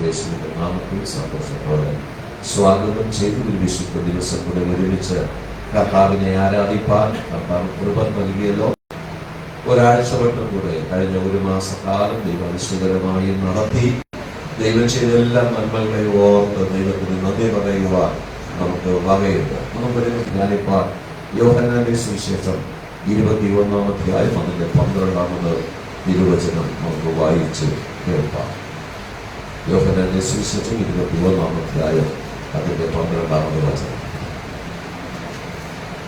യേശുവിന്റെ നാമത്തിൽ സന്തോഷത്തോടെ സ്വാഗതം ചെയ്തു. ഒരു വിശുദ്ധ ദിവസം കൂടെ ഒരുമിച്ച് കർത്താവിനെ ആരാധിപ്പാൻ കർത്താവ് കൃപ നൽകിയല്ലോ. ഒരാഴ്ച വട്ടം കൂടെ കഴിഞ്ഞ ഒരു മാസക്കാലം ദൈവം വിശുദ്ധരമായി നടത്തി. ദൈവം ചെയ്ത എല്ലാ നന്മകളെ ഓർത്ത് ദൈവത്തിന് നന്ദി പറയുവാൻ നമുക്ക് വകയുണ്ട്. നമുക്കൊരു ഞാനിപ്പോൾ യോഹന്നാന്റെ സുവിശേഷം 21-ാം അധ്യായം അതിന്റെ 12-ാമത് തിരുവചനം നമുക്ക് വായിച്ച് കേൾക്കാം. യോഹന്നാന്റെ സുവിശേഷം 21-ാം അധ്യായം അതിന്റെ 12-ാമത് വചനം.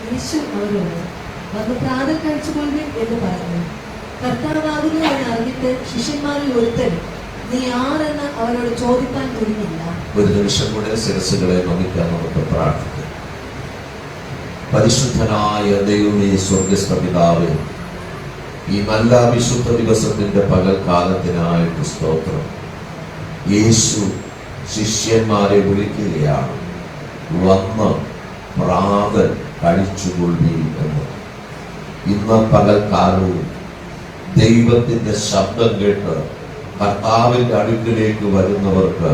യേശു അവരോട് വന്ന് പ്രാതൽ കഴിച്ചുകൊള്ളുവിൻ എന്ന് പറഞ്ഞു. കർത്താവാകുന്നു എന്ന് അറിഞ്ഞിട്ട് ശിഷ്യന്മാരിൽ ഒരുത്തൻ നീ ആരെന്ന് അവരോട് ചോദിക്കാൻ തുനിഞ്ഞില്ല. ഒരു നിമിഷം കൂടെ ശിരസ്സുകളെ നമിക്കാൻ നമുക്ക് പ്രാർത്ഥിക്കാം. പരിശുദ്ധനായ ദൈവമേ, സ്വർഗ്ഗസ്ഥ പിതാവേ, ഈ നല്ല വിശുദ്ധ ദിവസത്തിന്റെ പകൽക്കാലത്തിനായിട്ട് സ്തോത്രം. യേശു ശിഷ്യന്മാരെ വിളിക്കുകയാണ്, വന്ന് പ്രാതൽ കഴിച്ചുകൊള്ളി എന്ന്. ഇന്ന് പകൽക്കാലവും ദൈവത്തിന്റെ ശബ്ദം കേട്ട് കർത്താവിന്റെ അടുക്കിലേക്ക് വരുന്നവർക്ക്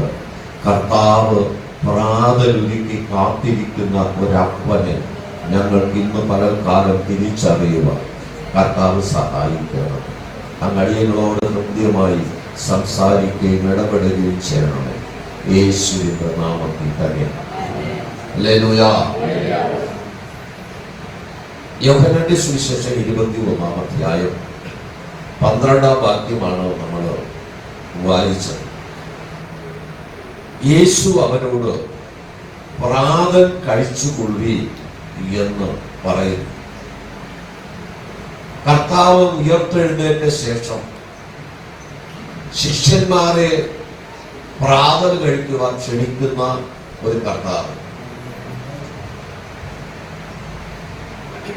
കർത്താവ് പ്രാതലൊരുക്കി കാത്തിരിക്കുന്ന ഒരപ്പനെ ഞങ്ങൾക്ക് ഇന്ന് പകൽക്കാലം തിരിച്ചറിയുവാൻ കർത്താവ് സഹായിക്കണം. അങ്ങടിയങ്ങളോട് കൃത്യമായി സംസാരിക്കുകയും ഇടപെടുകയും ചെയ്യണമേ. യേശുവിന്റെ നാമത്തിൽ തന്നെ. ഹല്ലേലൂയ. യോഹന്നാന്റെ സുവിശേഷം 21-ാം അധ്യായം 12-ാം വാക്യമാണ് നമ്മൾ വായിച്ചത്. യേശു അവരോട് പ്രാതൽ കഴിച്ചുകൊള്ളി എന്ന് പറയുന്നു. കർത്താവ് ഉയർത്തെഴുന്നേറ്റ ശേഷം ശിഷ്യന്മാരെ പ്രാതൽ കഴിക്കുവാൻ ക്ഷണിക്കുന്ന ഒരു കർത്താവ്.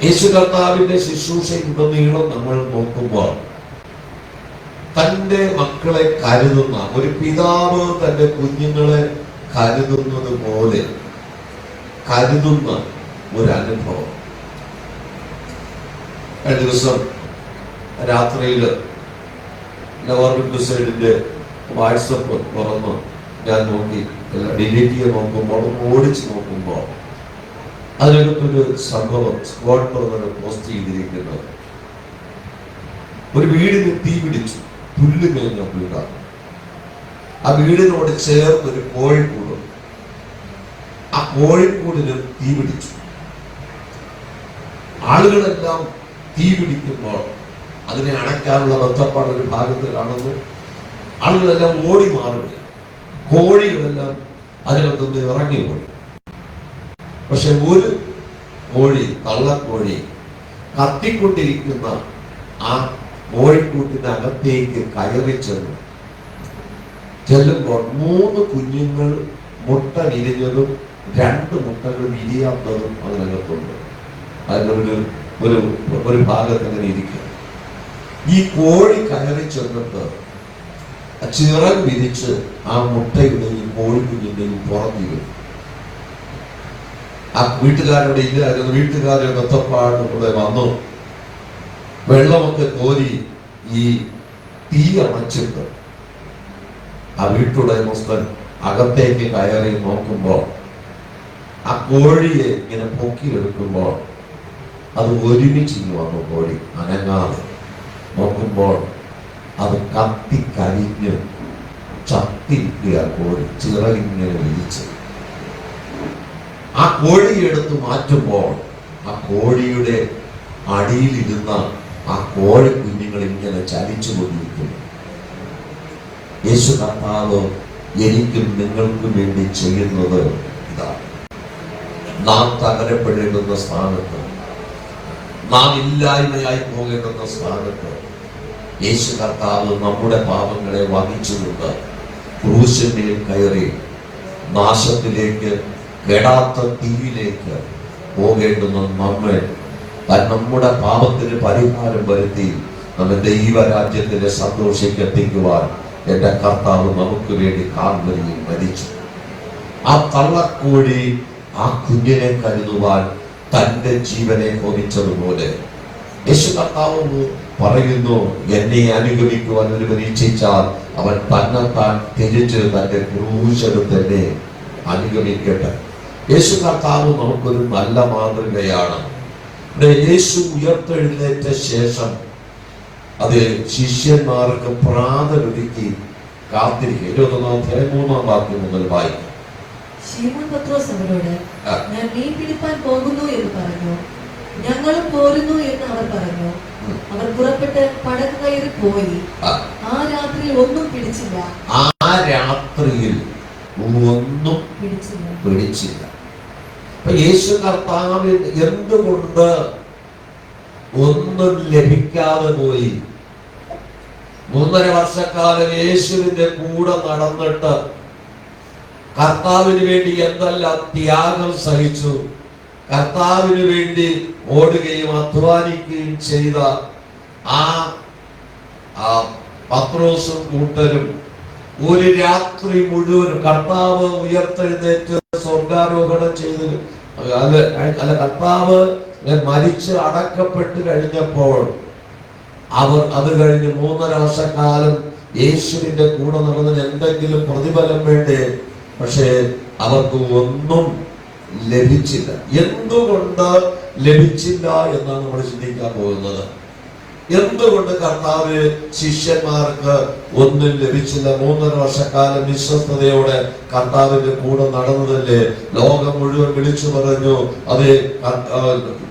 യേശു കർത്താവിന്റെ ശുശ്രൂഷയുടനീളം നമ്മൾ നോക്കുമ്പോൾ തന്റെ മക്കളെ കരുതുന്ന ഒരു പിതാവ് തന്റെ കുഞ്ഞുങ്ങളെ കരുതുന്നത് പോലെ കരുതുന്ന ഒരു അനുഭവം. കഴിഞ്ഞ ദിവസം രാത്രിയിൽ സൈഡിന്റെ വാട്സപ്പ് തുറന്ന് ഞാൻ നോക്കി, ഡിലീറ്റ് ചെയ്ത് നോക്കുമ്പോൾ ഓടിച്ച് നോക്കുമ്പോൾ അതിനകത്തൊരു സംഭവം സ്ക്വാഡ് പറഞ്ഞ പോസ്റ്റ് ചെയ്തിരിക്കുന്നത്, ഒരു വീടിന് തീ പിടിച്ചു. പുല്ല് കഴിഞ്ഞ വീടാണ്. ആ വീടിനോട് ചേർന്നൊരു കോഴിക്കൂടും. ആ കോഴിക്കൂടിന് തീ പിടിച്ചു. ആളുകളെല്ലാം തീ പിടിക്കുമ്പോൾ അതിനെ അണയ്ക്കാനുള്ള ബന്ധപ്പാട് ഒരു ഭാഗത്ത് കാണുന്നു. ആളുകളെല്ലാം ഓടി മാറുക, കോഴികളെല്ലാം അതിനകത്തുനിന്ന് ഇറങ്ങി ഓടി. പക്ഷെ ഒരു കോഴി, തള്ളക്കോഴി, കത്തിക്കൊണ്ടിരിക്കുന്ന ആ കോഴിക്കൂട്ടിനകത്തേക്ക് കയറി ചെല്ലുമ്പോൾ 3 കുഞ്ഞുങ്ങൾ മുട്ട വിരിഞ്ഞതും 2 മുട്ടകൾ വിരിയാത്തതും അതിനകത്തുണ്ട്. അതിനൊരു ഒരു ഭാഗത്ത് അങ്ങനെ ഇരിക്കുക. ഈ കോഴി കയറി ചെന്നിട്ട് ചിറക് വിരിച്ച് ആ മുട്ടയുടെയും കോഴിക്കുഞ്ഞിന്റെയും പുറത്തിരും. ആ വീട്ടുകാരുടെ ഇല്ലായിരുന്നു. വീട്ടുകാരെ ബന്ധപ്പാട് കൂടെ വന്നു വെള്ളമൊക്കെ കോരി ഈ തീ അണച്ചിട്ട് ആ വീട്ടുടമസ്ഥൻ അകത്തേക്ക് കയറി നോക്കുമ്പോൾ ആ കോഴിയെ ഇങ്ങനെ പൊക്കിയെടുക്കുമ്പോൾ അത് ഒരുമിച്ച് വന്നു. കോഴി അനങ്ങാതെ നോക്കുമ്പോൾ അത് കത്തിക്കരിഞ്ഞ് ചത്തിരിക്കുക. കോഴി ചിറകിങ്ങനെ വിരിച്ച് ആ കോഴിയെ എടുത്ത് മാറ്റുമ്പോൾ ആ കോഴിയുടെ അടിയിലിരുന്ന ആ കോഴി കുഞ്ഞുങ്ങൾ ഇങ്ങനെ ചലിച്ചു കൊണ്ടിരിക്കുന്നു. യേശു കർത്താവ് എനിക്കും നിങ്ങൾക്കും വേണ്ടി ചെയ്യുന്നത് ഇതാണ്. നാം തകരപ്പെടേണ്ടുന്ന സ്ഥാനത്ത്, നാം ഇല്ലായ്മയായി പോകേണ്ടുന്ന സ്ഥാനത്ത് യേശു കർത്താവ് നമ്മുടെ പാപങ്ങളെ വഹിച്ചുകൊണ്ട് ക്രൂശിന്മേൽ കയറി നാശത്തിലേക്ക്, കെടാത്ത തീയിലേക്ക് പോകേണ്ടുന്ന നമ്മെ നമ്മുടെ പാപത്തിന് പരിഹാരം വരുത്തി നമ്മെ ദൈവരാജ്യത്തിലെ സന്തോഷിക്കെത്തിക്കുവാൻ എന്റെ കർത്താവ് നമുക്ക് വേണ്ടി കാൽവരിയിൽ മരിച്ചു. ആ തള്ളക്കോഴി ആ കുഞ്ഞിനെ കരുതുവാൻ തന്റെ ജീവനെ ഹോമിച്ചതുപോലെ യേശു കർത്താവ് പറയുന്നു, എന്നെ അനുഗമിക്കുവാൻ ഒരുവൻ ഇച്ഛിച്ചാൽ അവൻ തന്നെത്താൻ ത്യജിച്ച് തന്റെ ക്രൂശെടുത്ത് എന്നെ അനുഗമിക്കട്ടെ. യേശു കർത്താവ് നമുക്കൊരു നല്ല മാതൃകയാണ്. യേശു ഉയർത്തെഴുന്നേറ്റ ശേഷം അത് ശിഷ്യന്മാർക്ക് പ്രാതലൊരുക്കി കാത്തിരിക്കുക. 21-ാം അധ്യായം 3-ാം വാക്യം മുതൽ വായിക്കും. ശിമോൻ പത്രോസ് അവരോട്, ഞാൻ മീൻ പിടിപ്പാൻ പോകുന്നു എന്ന് പറഞ്ഞു. ഞങ്ങളും പോരുന്നു എന്ന് അവർ പറഞ്ഞു. അവർ പുറപ്പെട്ട് പടക് കയറി പോയി. ആ രാത്രിയിൽ ഒന്നും പിടിച്ചില്ല. അപ്പൊ യേശു കർത്താവിൽ എന്തുകൊണ്ട് ഒന്നും ലഭിക്കാതെ പോയി? 3.5 വർഷക്കാലം യേശുവിന്റെ കൂടെ നടന്നിട്ട് കർത്താവിന് വേണ്ടി എന്തെല്ലാം ത്യാഗം സഹിച്ചു, കർത്താവിന് വേണ്ടി ഓടുകയും അധ്വാനിക്കുകയും ചെയ്ത ആ പത്രോസും കൂട്ടരും ഒരു രാത്രി മുഴുവൻ കർത്താവ് ഉയർത്തെഴുന്നേറ്റ് സ്വർഗാരോഹണം ചെയ്ത് കർത്താവ് മരിച്ച് അടക്കപ്പെട്ട് കഴിഞ്ഞപ്പോൾ അവർ അത് കഴിഞ്ഞ് 3.5 വർഷക്കാലം യേശുവിന്റെ കൂടെ നടന്നതിന് എന്തെങ്കിലും പ്രതിഫലം വേണ്ടേ? പക്ഷേ അവർക്ക് ഒന്നും ലഭിച്ചില്ല. എന്തുകൊണ്ട് ലഭിച്ചില്ല എന്നാണ് നമ്മൾ ചിന്തിക്കാൻ പോകുന്നത്. എന്തുകൊണ്ട് കർത്താവ് ശിഷ്യന്മാർക്ക് ഒന്നും ലഭിച്ചില്ല? 3.5 വർഷക്കാലം വിശ്വസ്തയോടെ കർത്താവിന്റെ കൂടെ നടന്നതല്ലേ? ലോകം മുഴുവൻ വിളിച്ചു പറഞ്ഞു, അത്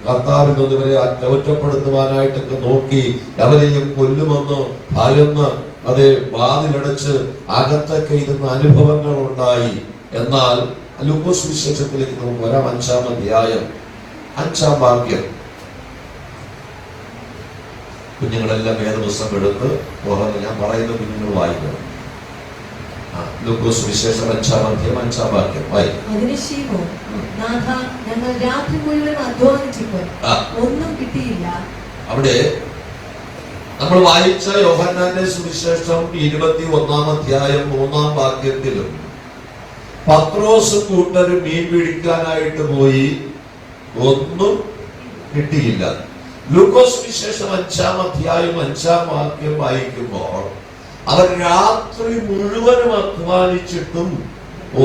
കർത്താവിനൊന്നും ഇവരെ ഒറ്റപ്പെടുത്തുവാനായിട്ടൊക്കെ നോക്കി, അവരെയും കൊല്ലുമെന്ന് ഭയന്ന് അത് വാതിലടച്ച് അകത്തൊക്കെ ഇരുന്ന അനുഭവങ്ങൾ ഉണ്ടായി. എന്നാൽ ലൂക്കോസ് വിശേഷത്തിലേക്ക് നമുക്ക് വരാം. 5-ാം അധ്യായം 5-ാം വാക്യം. കുഞ്ഞുങ്ങളെല്ലാം വേദപുസ്തകം എടുത്ത് തുറന്ന് ഞാൻ പറയുന്ന കുഞ്ഞുങ്ങൾ വായിക്കണം. ലൂക്കോസ് വിശേഷം 5-ാം അധ്യായം 5-ാം വാക്യം വായിക്കും. അതിന് ശിമോൻ, നാഥാ, ഞങ്ങൾ രാത്രി മുഴുവൻ അധ്വാനിച്ചപ്പോൾ ഒന്നും കിട്ടിയില്ല. അവിടെ നമ്മൾ വായിച്ച യോഹന്നാന്റെ സുവിശേഷം 21-ാം അധ്യായം 3-ാം വാക്യത്തിലും പത്രോസ് കൂട്ടരും മീൻ പിടിക്കാനായിട്ട് പോയി, ഒന്നും കിട്ടിയില്ല. ലൂക്കോസ് വിശേഷം 5-ാം അധ്യായം 5-ാം വാക്യം വായിക്കുമ്പോൾ അവർ രാത്രി മുഴുവനും അധ്വാനിച്ചിട്ടും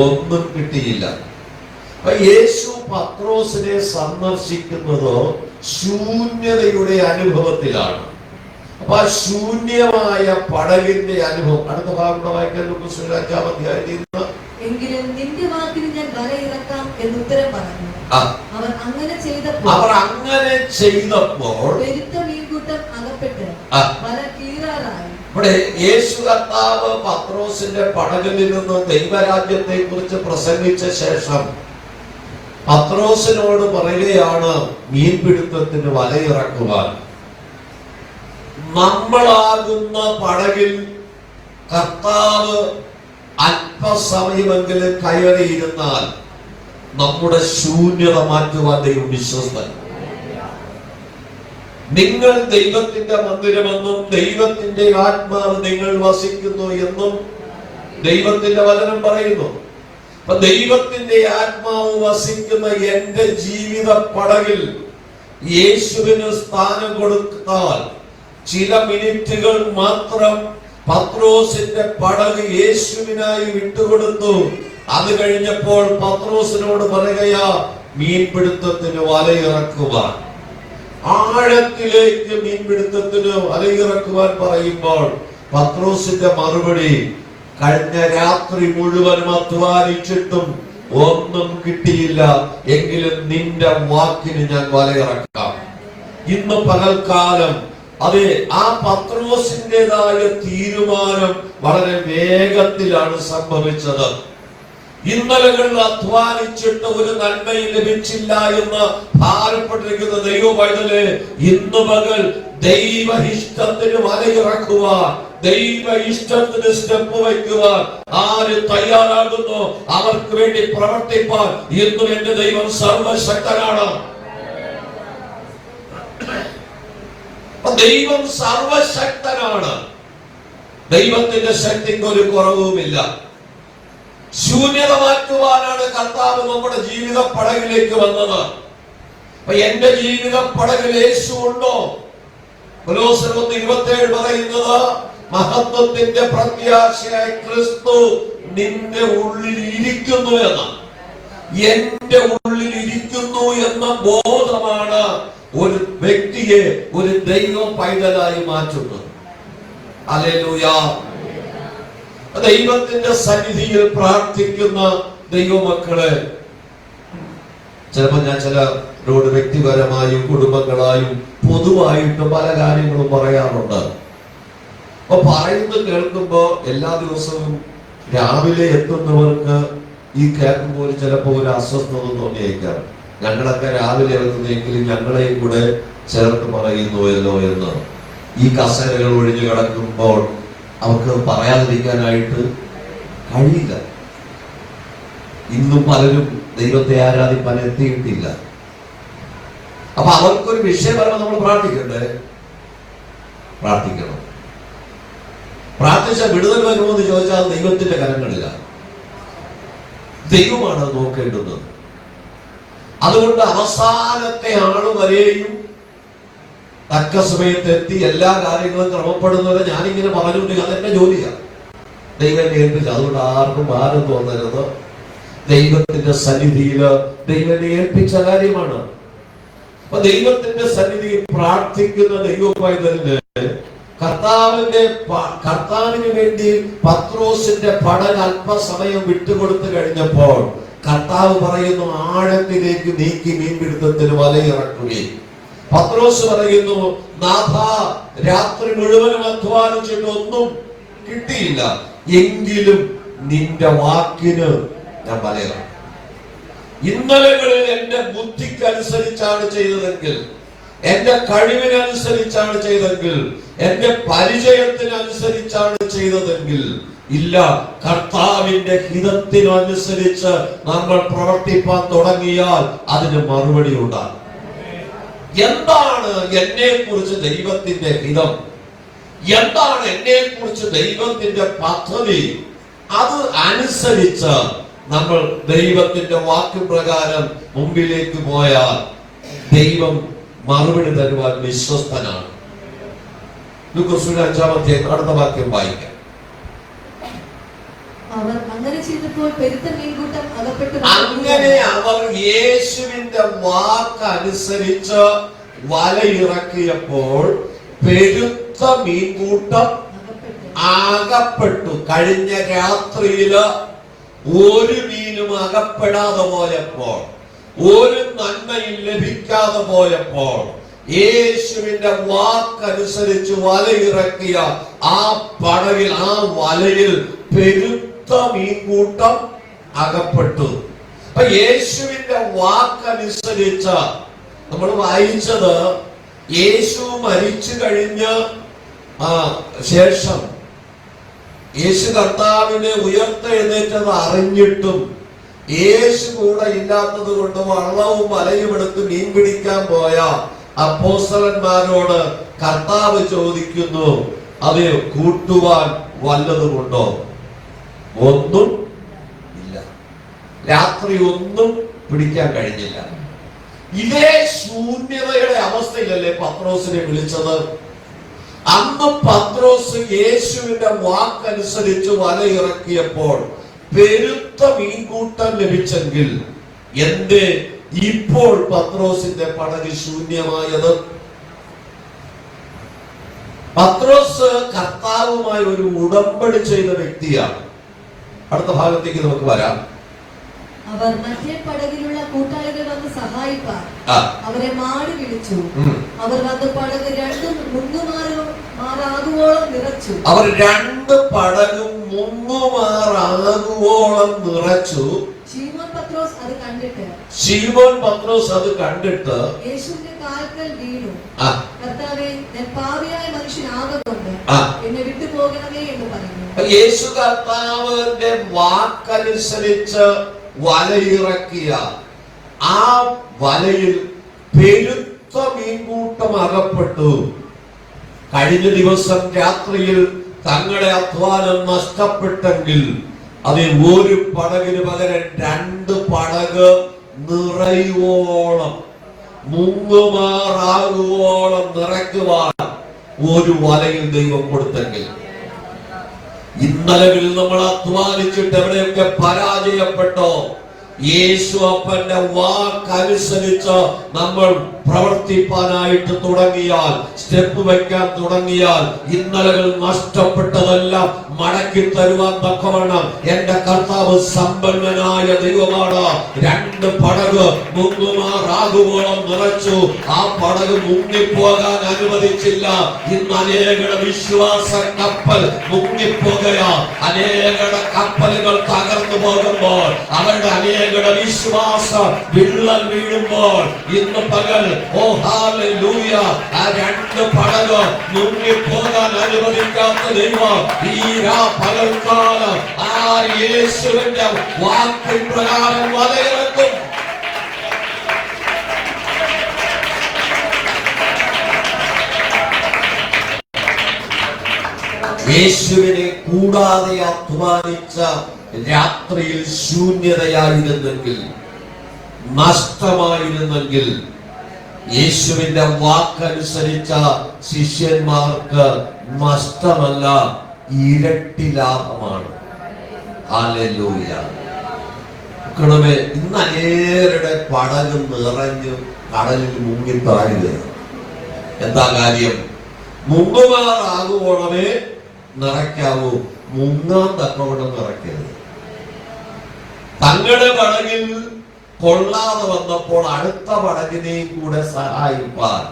ഒന്നും കിട്ടിയില്ല. അപ്പൊ യേശു പത്രോസിനെ സന്ദർശിക്കുന്നതോ ശൂന്യതയുടെ അനുഭവത്തിലാണ്. അപ്പൊ ആ ശൂന്യമായ പടകിന്റെ അനുഭവം അടുത്ത ഭാഗം വായിക്കാൻ ലൂക്കോസ് 5-ാം അധ്യായത്തിൽ നിന്ന്, എങ്കിലും നിന്റെ വാക്കിന് ഞാൻ വല ഇറക്കാം എന്ന് ഉത്തരം പറഞ്ഞു. അവർ അങ്ങനെ ചെയ്തപ്പോൾ പെരുത്ത മീൻകൂട്ടം അകപ്പെട്ട് വല കീറാറായി. ഇവിടെ യേശു കർത്താവ് പത്രോസിന്റെ പടകിൽ നിന്ന് ദൈവരാജ്യത്തെ കുറിച്ച് പ്രസംഗിച്ച ശേഷം പത്രോസിനോട് പറയുകയാണ് മീൻപിടുത്തത്തിന് വലയിറക്കുവാൻ. നമ്മളാകുന്ന പടകിൽ കർത്താവ് അല്പസമയമെങ്കിലും കയറിയിരുന്നാൽ നമ്മുടെ ശൂന്യത മാറ്റുവാൻ ദൈവം വിശ്വസ്തൻ. നിങ്ങൾ ദൈവത്തിന്റെ മന്ദിരമെന്നും ദൈവത്തിന്റെ ആത്മാവ് നിങ്ങൾ വസിക്കുന്നു എന്നും ദൈവത്തിന്റെ വചനം പറയുന്നു. അപ്പൊ ദൈവത്തിന്റെ ആത്മാവ് വസിക്കുന്ന എന്റെ ജീവിത പടകിൽ യേശുവിന് സ്ഥാനം കൊടുത്താൽ ചില മിനിറ്റുകൾ മാത്രം പത്രോസിന്റെ പടക് യേശുവിനായി വിട്ടുകൊടുത്തു. അത് കഴിഞ്ഞപ്പോൾ പത്രോസിനോട് പറയുകയാ മീൻപിടുത്തത്തിന് വലയിറക്കുവാൻ. ആഴത്തിലേക്ക് മീൻപിടുത്തത്തിന് വലയിറക്കുവാൻ പറയുമ്പോൾ പത്രോസിന്റെ മറുപടി, കഴിഞ്ഞ രാത്രി മുഴുവൻ അധ്വാനിച്ചിട്ടും ഒന്നും കിട്ടിയില്ല, എങ്കിലും നിന്റെ വാക്കിന് ഞാൻ വലയിറക്കാം. ഇന്ന് പകൽക്കാലം അതെ, ആ പത്രോസിന്റേതായ തീരുമാനം വളരെ വേഗത്തിലാണ് സംഭവിച്ചത്. ഇന്നലകളിൽ അധ്വാനിച്ചിട്ട് ഒരു നന്മയും ലഭിച്ചില്ല എന്ന് ഭാരപ്പെട്ടിരിക്കുന്ന ദൈവപൈതലേ, ഇന്ന് പകൽ ദൈവ ഇഷ്ടത്തിന് വലയിറക്കുവാൻ, ദൈവ ഇഷ്ടത്തിന് സ്റ്റെപ്പ് വയ്ക്കുവാൻ ആര് തയ്യാറാകുന്നു അവർക്ക് വേണ്ടി പ്രവർത്തിപ്പാൻ ഇന്നും എന്റെ ദൈവം സർവശക്തനാണ്. ദൈവം സർവശക്തനാണ്. ദൈവത്തിന്റെ ശക്തിക്ക് ഒരു കുറവുമില്ല. ശൂന്യത മാറ്റുവാനാണ് കർത്താവ് നമ്മുടെ ജീവിത പടകിലേക്ക് വന്നത്. അപ്പൊ എന്റെ ജീവിത പടകിൽ യേശു ഉണ്ടോ? കൊലോസ്യർ 1:27 പറയുന്നത്, മഹത്വത്തിന്റെ പ്രത്യാശയായ ക്രിസ്തു നിന്റെ ഉള്ളിൽ ഇരിക്കുന്നു എന്നാണ്. എന്റെ ഉള്ളിൽ ഇരിക്കുന്നു എന്ന ബോധമാണ് ഒരു വ്യക്തിയെ ഒരു ദൈവ പൈതലായി മാറ്റുന്നത്. ഹല്ലേലൂയ. ദൈവത്തിന്റെ സന്നിധിയിൽ പ്രാർത്ഥിക്കുന്ന ദൈവമക്കളെ, ചിലപ്പോൾ ഞാൻ ചിലരോട് വ്യക്തിപരമായും കുടുംബങ്ങളായും പൊതുവായിട്ട് പല കാര്യങ്ങളും പറയാറുണ്ട്. അപ്പൊ പറയുന്നത് കേൾക്കുമ്പോ എല്ലാ ദിവസവും രാവിലെ എത്തുന്നവർക്ക് ഈ കേൾക്കുമ്പോൾ ചിലപ്പോൾ ഒരു അസ്വസ്ഥത തോന്നിയേക്കാം. ഞങ്ങളൊക്കെ രാവിലെ ഇറങ്ങുന്നെങ്കിലും ഞങ്ങളെയും കൂടെ ചേർത്ത് പറയുന്നുവല്ലോ എന്ന്. ഈ കസേരകൾ ഒഴിഞ്ഞു കിടക്കുമ്പോൾ അവർക്ക് പറയാതിരിക്കാനായിട്ട് കഴിയില്ല. ഇന്നും പലരും ദൈവത്തെ ആരാധിക്കാൻ എത്തിയിട്ടില്ല. അപ്പൊ അവർക്കൊരു വിഷയം പറയുമ്പോൾ നമ്മൾ പ്രാർത്ഥിക്കണ്ടേ? പ്രാർത്ഥിക്കണം. പ്രാർത്ഥിച്ച വിടുതൽ വരുമോ എന്ന് ചോദിച്ചാൽ ദൈവത്തിന്റെ കരങ്ങളില്ല, ദൈവമാണ് അത് നോക്കേണ്ടുന്നത്. അതുകൊണ്ട് അവസാനത്തെ ആള് വരെയും തക്ക സമയത്ത് എത്തി എല്ലാ കാര്യങ്ങളും ക്രമപ്പെടുന്നത് ഞാനിങ്ങനെ പറഞ്ഞുകൊണ്ട് അതെന്റെ ജോലിയാണ്, ദൈവം എന്നെ ഏൽപ്പിച്ചു. അതുകൊണ്ട് ആർക്കും ഭാരം തോന്നരുത്. ദൈവത്തിന്റെ സന്നിധിയില് ദൈവം എന്നെ ഏൽപ്പിച്ച കാര്യമാണ്. അപ്പൊ ദൈവത്തിന്റെ സന്നിധിയിൽ പ്രാർത്ഥിക്കുന്ന ദൈവപൈതലിന് കർത്താവിന് വേണ്ടി പത്രോസിന്റെ പടൽ അല്പസമയം വിട്ടുകൊടുത്തു കഴിഞ്ഞപ്പോൾ കർത്താവ് പറയുന്നു, ആഴത്തിലേക്ക് നീക്കി മീൻപിടുത്തത്തിന് വലയിറക്കുകയും. പത്രോസ് പറയുന്നു, നാഥ, രാത്രി മുഴുവനും അധ്വാനിച്ചിട്ട് ഒന്നും കിട്ടിയില്ല, എങ്കിലും നിന്റെ വാക്കിന് ഞാൻ വലയിറക്കും. ഇന്നലകളിൽ എന്റെ ബുദ്ധിക്കനുസരിച്ചാണ് ചെയ്തതെങ്കിൽ, എന്റെ കഴിവിനനുസരിച്ചാണ് ചെയ്തെങ്കിൽ, എന്റെ പരിചയത്തിനനുസരിച്ചാണ് ചെയ്തതെങ്കിൽ ഇല്ല, കർത്താവിന്റെ ഹിതത്തിനനുസരിച്ച് നമ്മൾ പ്രവർത്തിപ്പാൻ തുടങ്ങിയാൽ അതിന് മറുപടി ഉണ്ടാകും. എന്താണ് എന്നെ കുറിച്ച് ദൈവത്തിന്റെ ഹിതം? എന്താണ് എന്നെ കുറിച്ച് ദൈവത്തിന്റെ പദ്ധതി? അത് അനുസരിച്ച് നമ്മൾ ദൈവത്തിന്റെ വാക്കുപ്രകാരം മുമ്പിലേക്ക് പോയാൽ ദൈവം മറുപടി തരുവാൻ വിശ്വസ്തനാണ്. ലൂക്കോസ് 5-ാമത്തെ അടുത്ത വാക്യം വായിക്കാം. അങ്ങനെ അവർ യേശുവിന്റെ വാക്കനുസരിച്ച് വലയിറക്കിയപ്പോൾ പെരുത്ത മീൻകൂട്ടം അകപ്പെട്ടു. കഴിഞ്ഞ രാത്രിയില് ഒരു മീനും അകപ്പെടാതെ പോയപ്പോൾ, ഒരു നന്മയും ലഭിക്കാതെ പോയപ്പോൾ യേശുവിന്റെ വാക്കനുസരിച്ച് വലയിറക്കിയ ആ പടവിൽ, ആ വലയിൽ പെരുത്ത മീൻകൂട്ടം അകപ്പെട്ടു. അപ്പൊ യേശുവിന്റെ വാക്കനുസരിച്ച് നമ്മൾ വായിച്ചത്, യേശു മരിച്ചു കഴിഞ്ഞ ശേഷം യേശു കർത്താവിനെ ഉയർത്തെഴുന്നേറ്റത് അറിഞ്ഞിട്ടും യേശു കൂടെ ഇല്ലാത്തത് കൊണ്ട് വള്ളവും വലയും എടുത്ത് മീൻ പിടിക്കാൻ പോയ അപ്പോസ്തലന്മാരോട് കർത്താവ് ചോദിക്കുന്നു, അത് കൂട്ടുവാൻ വല്ലതുമുണ്ടോ? ഒന്നും ഇല്ല. രാത്രി ഒന്നും പിടിക്കാൻ കഴിഞ്ഞില്ല. ഇതേ ശൂന്യതയുടെ അവസ്ഥയിലല്ലേ പത്രോസിനെ വിളിച്ചത്? അന്ന് പത്രോസ് യേശുവിന്റെ വാക്കനുസരിച്ച് വലയിറക്കിയപ്പോൾ പെരുത്ത മീൻകൂട്ടം ലഭിച്ചെങ്കിൽ എന്തേ ഇപ്പോൾ പത്രോസിന്റെ പടക് ശൂന്യമായത്? പത്രോസ് കർത്താവുമായി ഒരു ഉടമ്പടി ചെയ്ത വ്യക്തിയാണ്. അടുത്ത ഭാഗത്തേക്ക് നമുക്ക് വരാം. അവർ മറ്റേ പടകിലുള്ള കൂട്ടാളികൾ വന്ന് സഹായിപ്പാൻ അവരെ മാടി വിളിച്ചു. അവർ വന്ന് പടക് രണ്ടും മുങ്ങുമാറാകുവോളം നിറച്ചു. അവർ രണ്ട് പടകും മുങ്ങുമാറാകുവോളം നിറച്ചു. ശീമോൻ പത്രോസ് അത് കണ്ടിട്ട് യേശുവിന്റെ കാൽക്കൽ വീണു, കർത്താവേ, ഞാൻ പാപിയായ മനുഷ്യനാകൊണ്ട് എന്നെ വിട്ടുപോകണമേ എന്ന് പറഞ്ഞു. യേശു കർത്താവിന്റെ വാക്കനുസരിച്ച് വലയിറക്കിയ ആ വലയിൽ പെരുത്ത മീൻകൂട്ടം അകപ്പെട്ടു. കഴിഞ്ഞ ദിവസം രാത്രിയിൽ തങ്ങളുടെ അധ്വാനം നഷ്ടപ്പെട്ടെങ്കിൽ അതിൽ ഒരു പടകിന് പകരം രണ്ട് പടക് നിറയുവോളം, മുങ്ങുമാറാകുവോളം നിറയ്ക്കുവാൻ ഒരു വലയിൽ ദൈവം കൊടുത്തെങ്കിൽ ഇന്നലകളിൽ നമ്മൾ അധ്വാനിച്ചിട്ട് എവിടെയൊക്കെ പരാജയപ്പെട്ടോ, യേശു അപ്പന്റെ വാക്കനുസരിച്ച് നമ്മൾ പ്രവർത്തിപ്പാനായിട്ട് തുടങ്ങിയാൽ, സ്റ്റെപ്പ് വയ്ക്കാൻ തുടങ്ങിയാൽ, ഇന്നലകൾ നഷ്ടപ്പെട്ടതെല്ലാം മടക്കി തരുവാൻ തക്കവണ്ണം എന്റെ കർത്താവ് സമ്പന്നനായ ദൈവമാണ്. 2 പടക് മുങ്ങുമാറാകുവോളം നിറച്ചു. ആ പടക് മുങ്ങിപ്പോകാൻ അനുവദിച്ചില്ല. ഇന്ന് അനേകരുടെ വിശ്വാസ കപ്പൽ മുങ്ങിപ്പോകയാ. അനേകരുടെ കപ്പലുകൾ തകർന്നു പോകുമ്പോൾ, അവരുടെ അനേകരുടെ വിശ്വാസ വിള്ളൽ വീഴുമ്പോൾ, ഇന്ന് പകൽ ഓ ഹല്ലേലൂയ, ആ 2 പടക് മുങ്ങിപ്പോകാൻ അനുവദിക്കാത്ത ദൈവം ഈ പകൽക്കാലം ആ യേശുവിന്റെ വാക്കിൻ പ്രകാരം വലയിറക്കും. യേശുവിനെ കൂടാതെ അധ്വാനിച്ച രാത്രിയിൽ ശൂന്യതയായിരുന്നെങ്കിൽ, നഷ്ടമായിരുന്നെങ്കിൽ, യേശുവിന്റെ വാക്കനുസരിച്ച ശിഷ്യന്മാർക്ക് നഷ്ടമല്ല, ഇരട്ടി ലാഭമാണ്. ഹല്ലേലൂയ. ഇന്ന് അനേകരുടെ പടക് നിറഞ്ഞു കടലിൽ മുങ്ങിത്താഴുകയാണ്. എന്താ കാര്യം? മുങ്ങുമാറാകുവോളമേ നിറയ്ക്കാവൂ, മുങ്ങാൻ തക്കവണ്ണം നിറയ്ക്കരുത്. തങ്ങളുടെ പടകിൽ കൊള്ളാതെ വന്നപ്പോൾ അടുത്ത പടകിനെയും കൂടെ സഹായിപ്പാൻ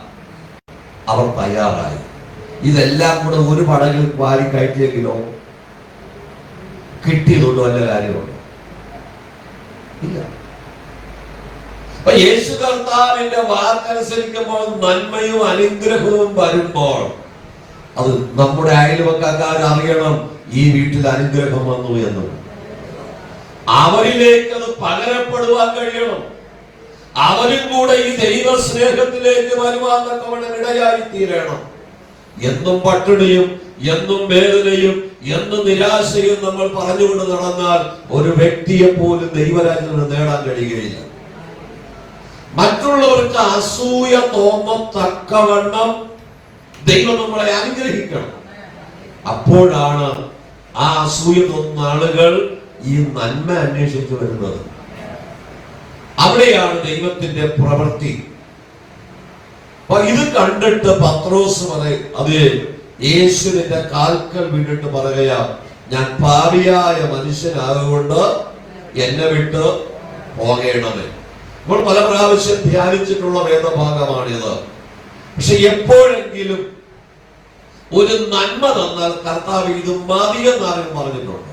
അവർ തയ്യാറായി. ഇതെല്ലാം കൂടെ ഒരു പടകിൽ വാരി കയറ്റിയെങ്കിലോ കിട്ടിയതുകൊണ്ട് വല്ല കാര്യമുണ്ട്? ഇല്ല. അപ്പൊ യേശു കർത്താവിന്റെ വാക്കനുസരിക്കുമ്പോൾ നന്മയും അനുഗ്രഹവും വരുമ്പോൾ അത് നമ്മുടെ അയൽവക്കക്കാർ അറിയണം ഈ വീട്ടിൽ അനുഗ്രഹം വന്നു എന്ന്. അവരിലേക്ക് അത് പകരപ്പെടുവാൻ കഴിയണം. അവരും കൂടെ ഈ ദൈവ സ്നേഹത്തിലേക്ക് വരുവാൻ തക്കവണ്ണം ഇടയായി തീരണം. എന്നും പട്ടിണിയും എന്നും വേദനയും എന്നും നിരാശയും നമ്മൾ പറഞ്ഞുകൊണ്ട് നടന്നാൽ ഒരു വ്യക്തിയെ പോലും ദൈവരാജ്യത്തിൽ നേടാൻ കഴിയുകയില്ല. മറ്റുള്ളവർക്ക് അസൂയ തോന്നത്തക്കവണ്ണം ദൈവം നമ്മളെ അനുഗ്രഹിക്കണം. അപ്പോഴാണ് ആ അസൂയ തോന്നുന്ന ആളുകൾ ഈ നന്മ അന്വേഷിച്ചു വരുന്നത്. അവിടെയാണ് ദൈവത്തിന്റെ പ്രവൃത്തി. അപ്പൊ ഇത് കണ്ടിട്ട് പത്രോസ് പറയും, അത് യേശുവിന്റെ കാൽക്കൽ വീണിട്ട് പറയുകയാ, ഞാൻ പാപിയായ മനുഷ്യനാകൊണ്ട് എന്നെ വിട്ട് പോകേണമേ. നമ്മൾ പല പ്രാവശ്യം ധ്യാനിച്ചിട്ടുള്ള വേദഭാഗമാണിത്. പക്ഷെ എപ്പോഴെങ്കിലും ഒരു നന്മ തന്നാൽ കർത്താവ് ഇത് മതിയെന്നാരും പറഞ്ഞിട്ടുണ്ടോ?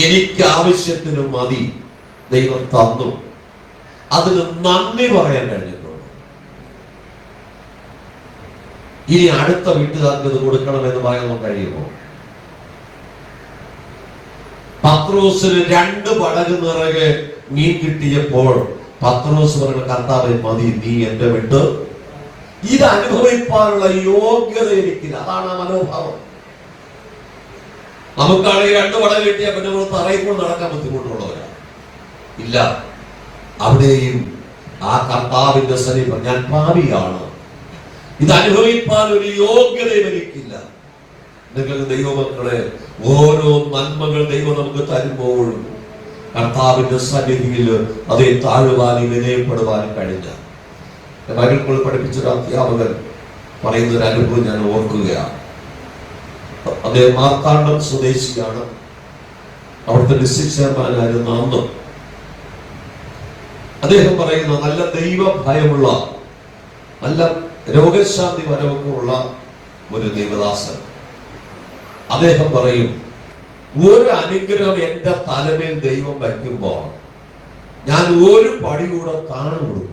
എനിക്ക് ആവശ്യത്തിന് മതി ദൈവം തന്നു, അതിന് നന്ദി പറയാൻ കഴിഞ്ഞിട്ടുണ്ട്. ഇനി അടുത്ത വീട്ടുകാർക്ക് ഇത് കൊടുക്കണമെന്ന് പറയാൻ കഴിയുമോ? പത്രോസിന് 2 പടക് നിറയെ മീൻ കിട്ടിയപ്പോൾ പത്രോസ് പറഞ്ഞ, കർത്താവേ മതി, നീ എന്റെ വിട്ട്. ഇത് അനുഭവിക്കാനുള്ള യോഗ്യത എനിക്കില്ല. അതാണ് ആ മനോഭാവം. നമുക്കാണെങ്കിൽ 2 പടക് കിട്ടിയ പിന്നെ നമ്മൾ തറയിപ്പോൾ നടക്കാൻ ബുദ്ധിമുട്ടുള്ളവരാ ഇല്ല. അവിടെയും ആ കർത്താവിന്റെ സന്നിധിയിൽ ഞാൻ പാപിയാണ്, ഇത് അനുഭവിക്കാൻ ഒരു യോഗ്യതയും എനിക്കില്ല. നിങ്ങൾ ദൈവമക്കളെ, ഓരോ നന്മകൾ ദൈവം നമുക്ക് തരുമ്പോഴും കർത്താവിന്റെ സന്നിധിയിൽ അതേ താഴുവാനും വിനയപ്പെടുവാനും കഴിഞ്ഞ ബൈബിൾ പഠിപ്പിച്ചൊരു അധ്യാപകൻ പറയുന്ന ഒരു അനുഭവം ഞാൻ ഓർക്കുകയാണ്. അദ്ദേഹം മാർത്താണ്ഡം സ്വദേശിയാണ്. അവിടുത്തെ ഡിസ്ട്രിക്ട് ചെയർമാനായിരുന്ന അന്ന് അദ്ദേഹം പറയുന്ന നല്ല ദൈവഭയമുള്ള, നല്ല രോഗശാന്തി വരവൊക്കെ ഉള്ള ഒരു ദൈവദാസൻ. അദ്ദേഹം പറയും, ഒരു അനുഗ്രഹം എന്റെ തലമേൽ ദൈവം വയ്ക്കുമ്പോൾ ഞാൻ ഒരു പടി കൂടെ താണു കൊടുക്കും.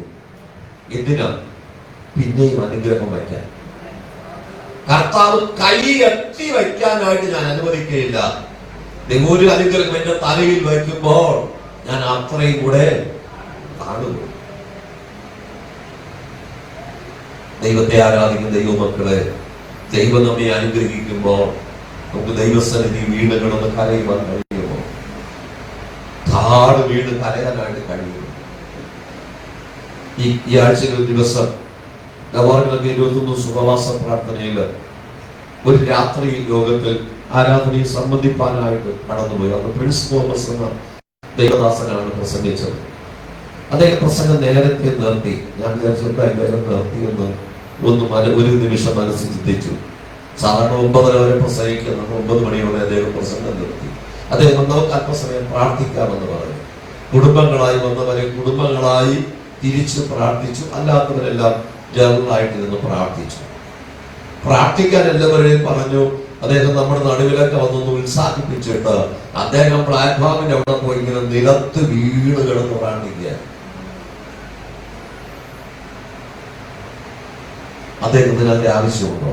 എന്തിനാ? പിന്നെയും അനുഗ്രഹം വയ്ക്കാൻ. കർത്താവ് കൈ എത്തി വയ്ക്കാനായിട്ട് ഞാൻ അനുവദിക്കുകയില്ല. ഒരു അനുഗ്രഹം എന്റെ തലയിൽ വയ്ക്കുമ്പോൾ ഞാൻ അത്രയും കൂടെ താണു. ദൈവത്തെ ആരാധിക്കുന്ന ദൈവമക്കളെ, ദൈവം നമ്മെ അനുഗ്രഹിക്കുമ്പോൾ നമുക്ക് ദൈവസന്നിധി വീണ് കിടന്ന് കരയുവാൻ കഴിയുമോ? താട് വീണ് കരയാനായിട്ട് കഴിയുമോ? ഈ ആഴ്ചയിൽ ഒരു ദിവസം 21 സുഖവാസ പ്രാർത്ഥനയില് ഒരു രാത്രി യോഗത്തിൽ ആരാധനയിൽ സംബന്ധിപ്പാനായിട്ട് കടന്നുപോയി. അന്ന് പ്രിൻസ് തോമസ് എന്ന ദൈവദാസനാണ് പ്രസംഗിച്ചത്. അദ്ദേഹം പ്രസംഗം നേരത്തെ നിർത്തി. ഞാൻ നിർത്തിയെന്ന് ഒരു നിമിഷം മനസ്സിൽ ചിന്തിച്ചു. സാധാരണ 9:30 വരെ പ്രസംഗിക്കുന്ന 9 മണിയോടെ അദ്ദേഹം പ്രസംഗം നിർത്തി. അദ്ദേഹം നമുക്ക് അല്പസമയം പ്രാർത്ഥിക്കാമെന്ന് പറഞ്ഞു. കുടുംബങ്ങളായി വന്നവരെ കുടുംബങ്ങളായി തിരിച്ച് പ്രാർത്ഥിച്ചു, അല്ലാത്തവരെല്ലാം ജനറലായിട്ട് നിന്ന് പ്രാർത്ഥിച്ചു. പ്രാർത്ഥിക്കാൻ എല്ലാവരെയും പറഞ്ഞു. അദ്ദേഹം നമ്മുടെ നടുവിലൊക്കെ വന്നൊന്ന് ഉത്സാഹിപ്പിച്ചിട്ട് അദ്ദേഹം പ്ലാറ്റ്ഫോമിന്റെ അവിടെ പോയി ഇങ്ങനെ നിലത്ത് വീണ് കിടന്ന് പ്രാർത്ഥിക്കുക. അദ്ദേഹത്തിന് അതിന്റെ ആവശ്യമുണ്ടോ?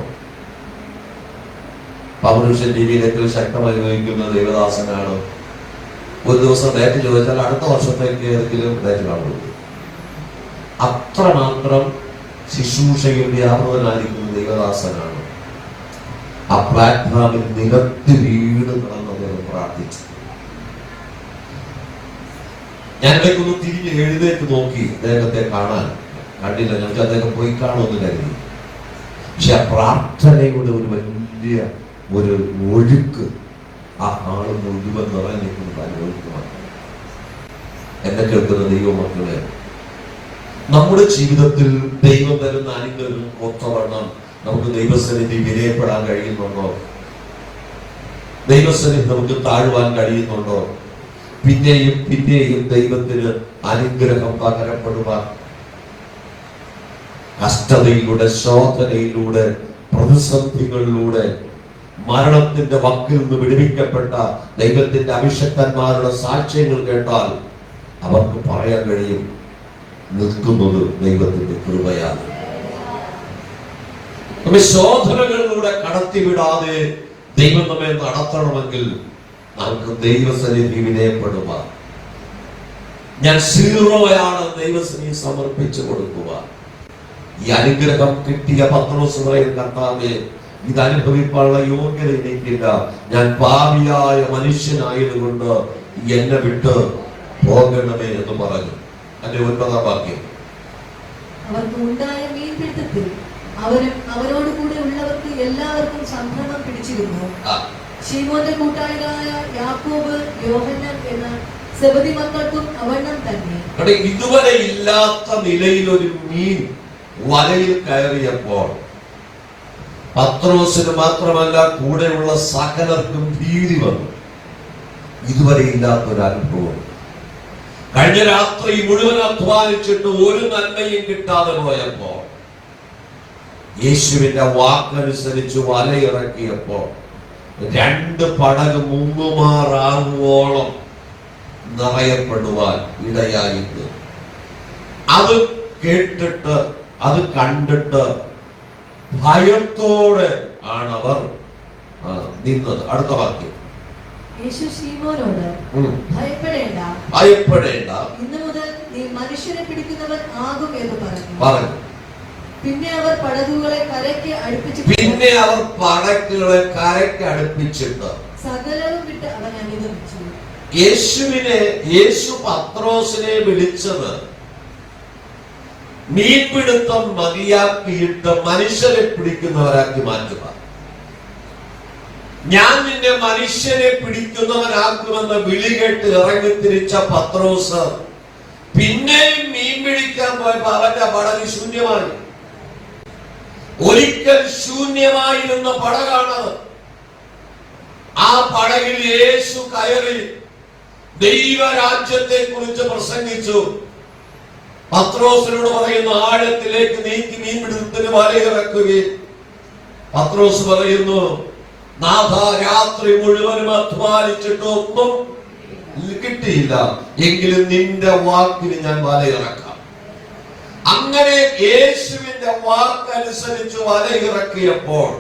പൗരുഷൻ ടിവിയിലേക്ക് ശക്തമായി ഉപയോഗിക്കുന്ന ദേവദാസനാണ്. ഒരു ദിവസം ഡേറ്റ് ചോദിച്ചാൽ അടുത്ത വർഷത്തേക്ക് ഏതെങ്കിലും ഡേറ്റ് കാണുള്ളൂ. അത്രമാത്രം ശുശ്രൂഷയിൽ വ്യാപൃതനായിരിക്കുന്ന ദേവദാസനാണ്. ആ പ്ലാറ്റ്ഫോമിൽ നിലത്ത് വീണ് കിടന്ന് അദ്ദേഹം പ്രാർത്ഥിച്ചു. ഞാൻ ഇടയ്ക്കൊന്ന് തിരിഞ്ഞ് എഴുന്നേറ്റ് നോക്കി അദ്ദേഹത്തെ കാണാൻ. കണ്ടില്ല. ഞങ്ങൾക്ക് അദ്ദേഹം പോയി കാണുമെന്ന് കരുതി. പക്ഷെ ആ പ്രാർത്ഥനയുടെ ഒരു വലിയ ഒരു ഒഴുക്ക് ആ ആള് മുഴുവൻ നിറഞ്ഞിരിക്കുന്നത് അനുഭവിക്കുവാൻ. എന്നെ കേൾക്കുന്ന ദൈവമക്കളെ, നമ്മുടെ ജീവിതത്തിൽ ദൈവം തരുന്ന അനുഗ്രഹം ഒത്തവണ്ണം നമുക്ക് ദൈവസന്നിധി വിനയപ്പെടാൻ കഴിയുന്നുണ്ടോ? ദൈവസന്നിധി നമുക്ക് താഴുവാൻ കഴിയുന്നുണ്ടോ? പിന്നെയും പിന്നെയും ദൈവത്തിന് അനുഗ്രഹം പകരപ്പെടുവാൻ കഷ്ടതയിലൂടെ, ശോധനയിലൂടെ, പ്രതിസന്ധികളിലൂടെ, മരണത്തിന്റെ വക്കിൽ നിന്ന് വിടുവിക്കപ്പെട്ട ദൈവത്തിന്റെ അഭിഷക്തന്മാരുടെ സാക്ഷ്യങ്ങൾ കേട്ടാൽ അവർക്ക് പറയാൻ കഴിയും, നിൽക്കുന്നത് ദൈവത്തിന്റെ കൃപയാണ്. നമ്മെ ശോധനകളിലൂടെ കടത്തിവിടാതെ ദൈവം നമ്മെ നടത്തണമെങ്കിൽ നമുക്ക് ദൈവസന്നിധി വിനയപ്പെടുക. ഞാൻ സീറോയാണ് ദൈവസന്നിധി സമർപ്പിച്ചു കൊടുക്കുക. ഈ അനുഗ്രഹം കിട്ടിയ പത്രോസ് പറയും, കർത്താവേ, ഇത് അനുഭവിക്കാനുള്ള യോഗ്യത എനിക്കില്ല, ഞാൻ പാപിയായ മനുഷ്യനായതുകൊണ്ട് എന്നെ വിട്ട് പോകണമേ എന്ന് പറഞ്ഞു. അതിന്റെ 9-ാം വാക്യം, അവർക്ക് ഉണ്ടായ മീൻപിടുത്തത്തിൽ അവരോട് കൂടെ ഉള്ളവർക്ക് എല്ലാവർക്കും സംഭ്രമം പിടിച്ചിരുന്നു. ശീമോന്റെ കൂട്ടാളികളായ യാക്കോബ്, യോഹന്നാൻ എന്ന സെബദി മക്കൾക്കും അവണ്ണം തന്നെ. ഇതുവരെ ഇല്ലാത്ത നിലയിൽ ഒരു മീൻ വലയിൽ കയറിയപ്പോൾ പത്രോസിന് മാത്രമല്ല കൂടെയുള്ള സകലർക്കും ഭീതി വന്നു. ഇതുവരെ ഇല്ലാത്തൊരു അനുഭവം. കഴിഞ്ഞ രാത്രി മുഴുവൻ അധ്വാനിച്ചിട്ട് ഒരു നന്മയും കിട്ടാതെ പോയപ്പോ യേശുവിന്റെ വാക്കനുസരിച്ച് വലയിറക്കിയപ്പോ 2 പടക് മുങ്ങുമാറാകുവോളം നിറയപ്പെടുവാൻ ഇടയായിട്ട്, അത് കേട്ടിട്ട് അത് കണ്ടിട്ട് ഭയത്തോടെ ആണ് അവർ നിന്നത്. അടുത്ത വാക്യം, യേശു ശീമോനോട്, ഭയപ്പെടേണ്ട, ഇന്നു മുതൽ നീ മനുഷ്യനെ പിടിക്കുന്നവൻ ആകും എന്ന് പറഞ്ഞു. പിന്നെ അവർ പടകുകളെ കരയ്ക്ക് അടുപ്പിച്ചിട്ട് സകലവും വിട്ട് അവൻ അനുഗമിച്ചു. യേശു പത്രോസിനെ വിളിച്ചത് മീൻപിടുത്തം മതിയാക്കിയിട്ട് മനുഷ്യരെ പിടിക്കുന്നവരാക്കി മാറ്റുക. ഞാൻ നിന്നെ മനുഷ്യനെ പിടിക്കുന്നവനാക്കുമെന്ന് വിളി കേട്ട് ഇറങ്ങിത്തിരിച്ച പത്രോസ് പിന്നെയും മീൻ പിടിക്കാൻ പോയപ്പോ അവന്റെ പടക് ശൂന്യമായി. ഒരിക്കൽ ശൂന്യമായിരുന്ന പടകാണത്. ആ പടകിൽ യേശു കയറി ദൈവരാജ്യത്തെ കുറിച്ച് പ്രസംഗിച്ചു. പത്രോസിനോട് പറയുന്നു, ആഴത്തിലേക്ക് നീക്കി മീൻപിടുത്തത്തിന് വലയിറക്കുകയും. പത്രോസ് പറയുന്നു, നാഥ, രാത്രി മുഴുവനും അധ്വാനിച്ചിട്ട് ഒന്നും കിട്ടിയില്ല, എങ്കിലും നിന്റെ വാക്കിന് ഞാൻ വലയിറക്കാം. അങ്ങനെ യേശുവിന്റെ വാക്കനുസരിച്ച് വലയിറക്കിയപ്പോൾ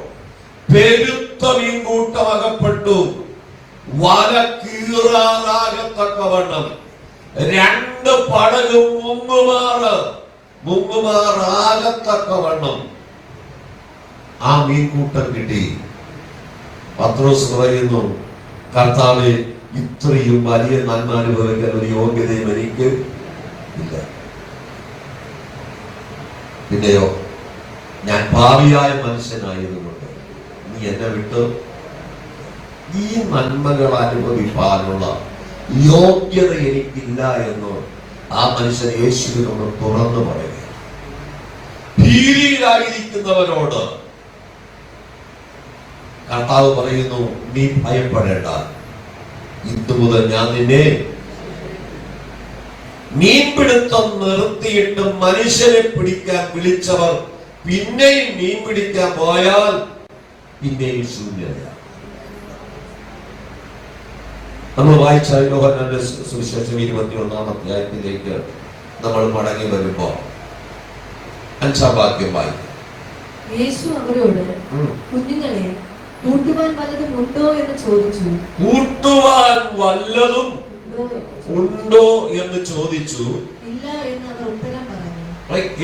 പെരുത്ത മീൻകൂട്ടം അകപ്പെട്ടു. വല കീറാറാകത്തക്കവണ്ണം 2 പടകും മുങ്ങുമാറാകത്തക്കവണ്ണം ആ മീൻകൂട്ടം കിട്ടി. പത്രോസ് പറയുന്നു, കർത്താവേ, ഇത്രയും വലിയ നന്മ അനുഭവിക്കാൻ ഒരു യോഗ്യതയും എനിക്ക് ഇല്ല. പിന്നെയോ, ഞാൻ പാപിയായ മനുഷ്യനായതുകൊണ്ട് നീ നീ എന്നെ വിട്ട് ഈ നന്മകൾ അനുഭവിക്കാനുള്ള യോഗ്യത എനിക്കില്ല എന്ന് ആ മനുഷ്യൻ യേശുവിനോട് തുറന്നു പറയുക. ഭീതിയിലായിരിക്കുന്നവരോട് കർത്താവ് പറയുന്നു, നീ ഭയപ്പെടേണ്ട, ഇന്നു മുതൽ ഞാൻ നിന്നെ മീൻപിടുത്തം നിർത്തിയിട്ട് മനുഷ്യരെ പിടിക്കാൻ വിളിച്ചവർ പിന്നെയും മീൻ പിടിക്കാൻ പോയാൽ പിന്നെയും ശൂന്യത. നമ്മൾ വായിച്ച യോഹന്നാന്റെ സുവിശേഷം 21-ാം അധ്യായത്തിലേക്ക് നമ്മൾ മടങ്ങി വരുമ്പോ 5-ാം വാക്യം വായിക്കും. യേശു അവരോട്, കുഞ്ഞുങ്ങളെ, കൂട്ടുവാൻ വല്ലതും ഉണ്ടോ എന്ന് ചോദിച്ചു. കൂട്ടുവാൻ വല്ലതും ഉണ്ടോ എന്ന് ചോദിച്ചു. ഇല്ല എന്ന് അവർ ഉത്തരം പറഞ്ഞു.